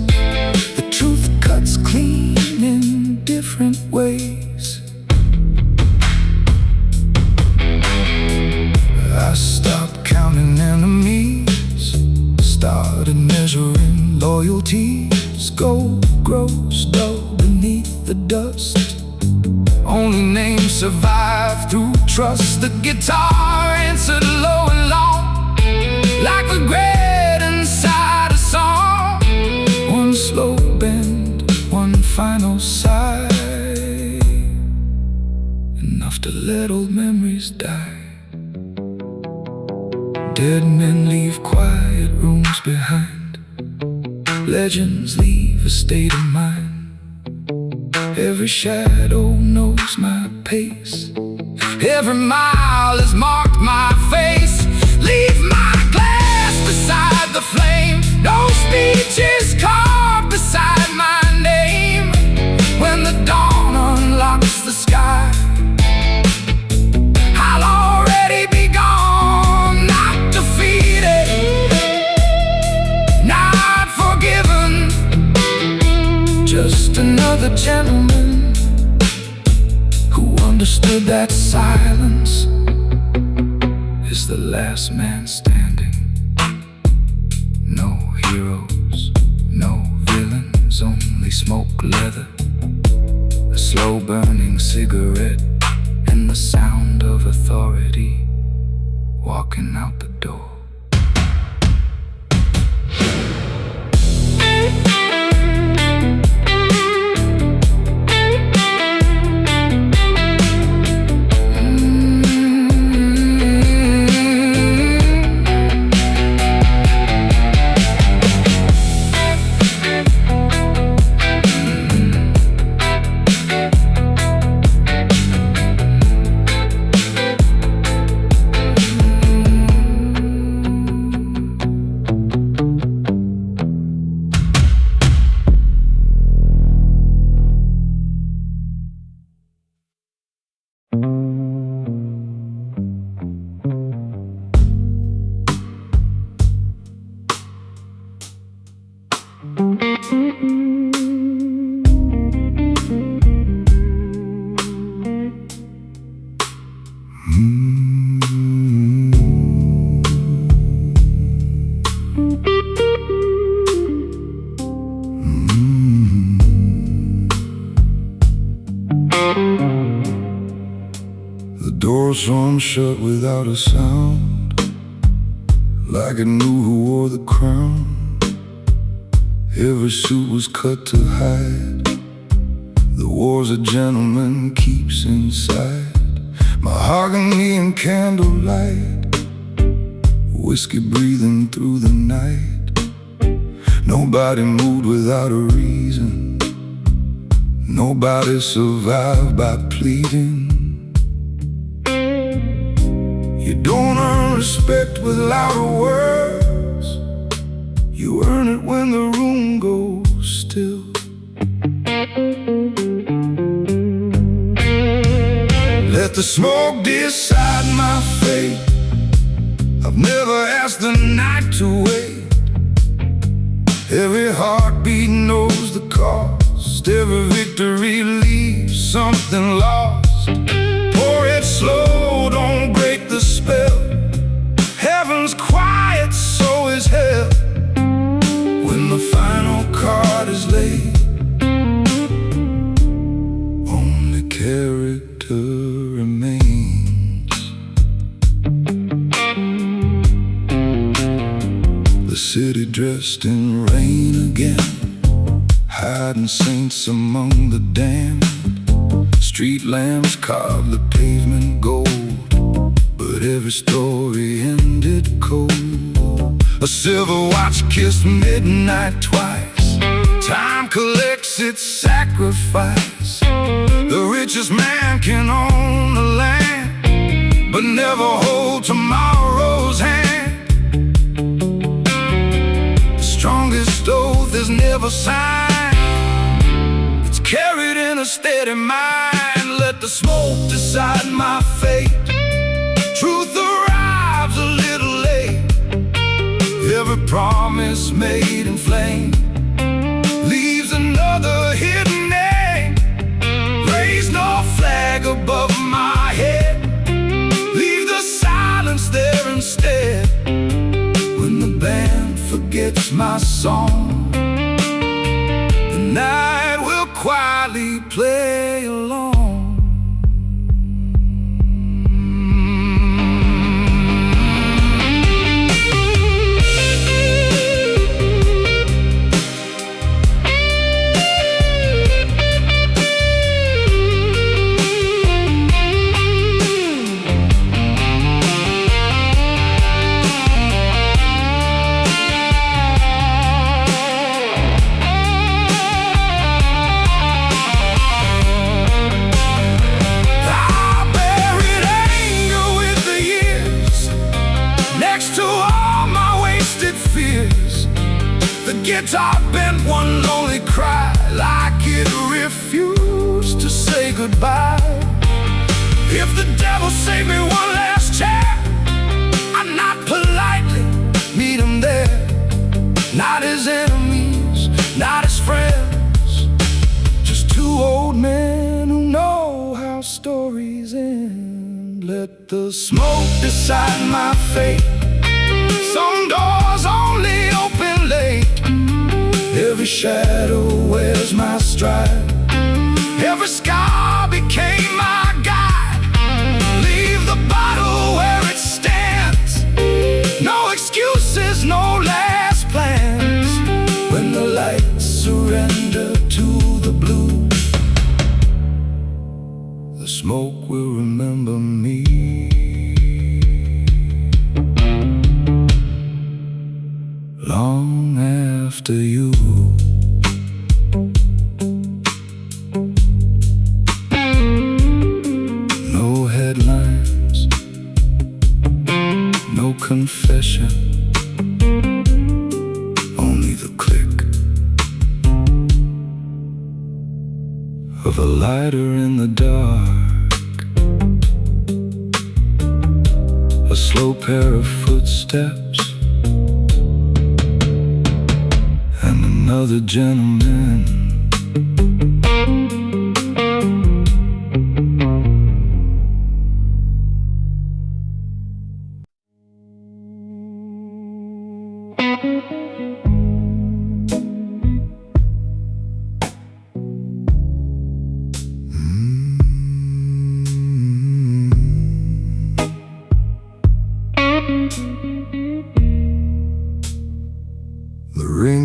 the truth cuts clean in different ways. I stopped counting enemies, started measuring loyalties. Gold grows dull beneath the dust, only names survive through trust. The guitar answered low and long, like regret inside a song. One slow bend, one final sigh, enough to let old memories die. Dead men leave quiet rooms behind, legends leave a state of mind. Every shadow knows my pace, every mile has marked my face. Leave my glass beside the flame, no speech is carved beside my name. When the dawn unlocks the sky, I'll already be gone, not defeated, not forgiven. Just another gentleman who understood that silence is the last man standing. No heroes, no villains, only smoke, leather, a slow burning cigarette, and the sound of authority walking out the door. come shut without a sound, like it knew who wore the crown. Every suit was cut to hide the wars a gentleman keeps inside. Mahogany and candlelight, whiskey breathing through the night. Nobody moved without a reason, nobody survived by pleading. You don't earn respect with louder words, you earn it when the room goes still. Let the smoke decide my fate. I've never asked the night to wait. Every heartbeat knows the cost, every victory leaves something lost. Pour it slow, don't break the spell. Heaven's quiet, so is hell. When the final card is laid, only character remains. The city dressed in rain again, hiding saints among the damned. Street lamps carve the pavement gold, but every story ended cold. A silver watch kissed midnight twice, time collects its sacrifice. The richest man can own the land, but never hold tomorrow's hand. The strongest oath is never signed, it's carried in a steady mind. Let the smoke decide my fate. Truth arrives a little late, every promise made in flame leaves another hidden name. Raise no flag above my head, leave the silence there instead. When the band forgets my song, the night will quietly play along. Guitar bent one lonely cry, like it refused to say goodbye. If the devil saved me one last chance, I'd not politely meet him there. Not his enemies, not his friends, just two old men who know how stories end. Let the smoke decide my fate. Some doors only open late, every shadow wears my stride, every scar became my guide. Leave the bottle where it stands, no excuses, no last plans. When the lights surrender to the blue, the smoke will remember me. Long after you. No headlines, no confession, only the click of a lighter in the dark, a slow pair of footsteps, and another gentleman.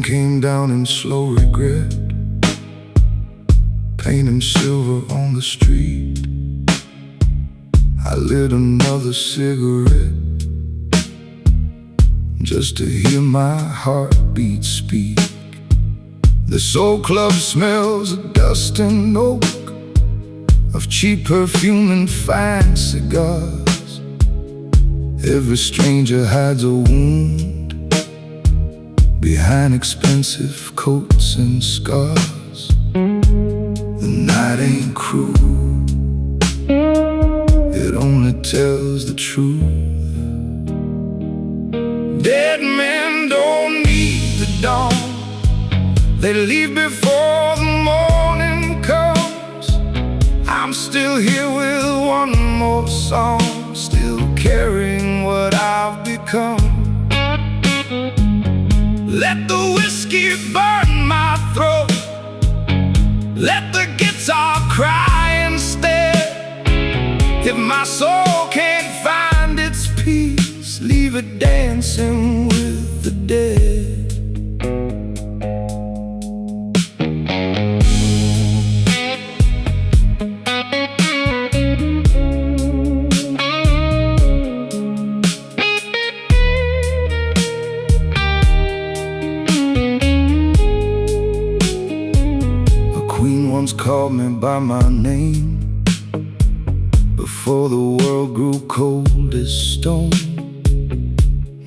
rain came down in slow regret, painting silver on the street. I lit another cigarette just to hear my heartbeat speak. This old club smells of dust and oak, of cheap perfume and fine cigars. Every stranger hides a wound behind expensive coats and scars. The night ain't cruel, it only tells the truth. Dead men don't need the dawn, they leave before the morning comes. I'm still here with one more song, still carrying what I've become. Let the whiskey burn my throat, let the guitar cry instead. If my soul can't find its peace, leave it dancing with the dead. Once called me by my name before the world grew cold as stone.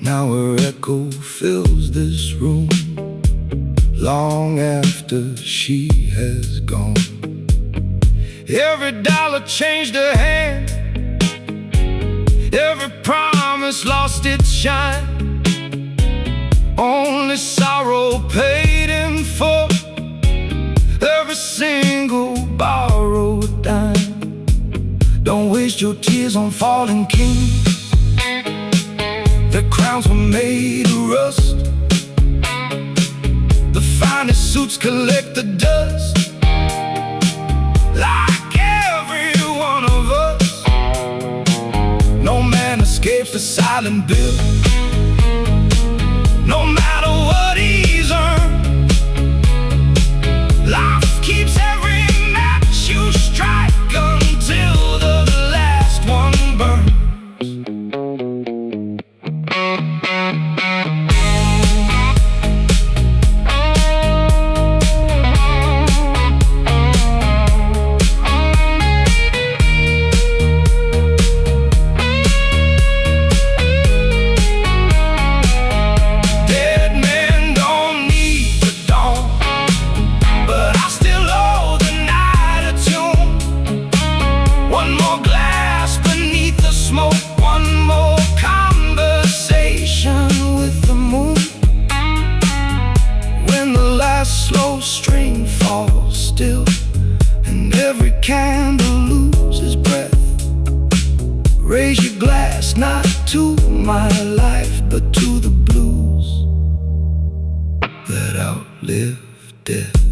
Now her echo fills this room long after she has gone. Every dollar changed her hand, every promise lost its shine. Only sorrow paid in full, every single borrowed dime. Don't waste your tears on fallen kings, their crowns were made of rust. The finest suits collect the dust, like every one of us. No man escapes the silent bill, no matter what he's earned. Life keeps every match you strike until the last one burns. Slow string falls still, and every candle loses breath. Raise your glass not to my life, but to the blues that outlive death.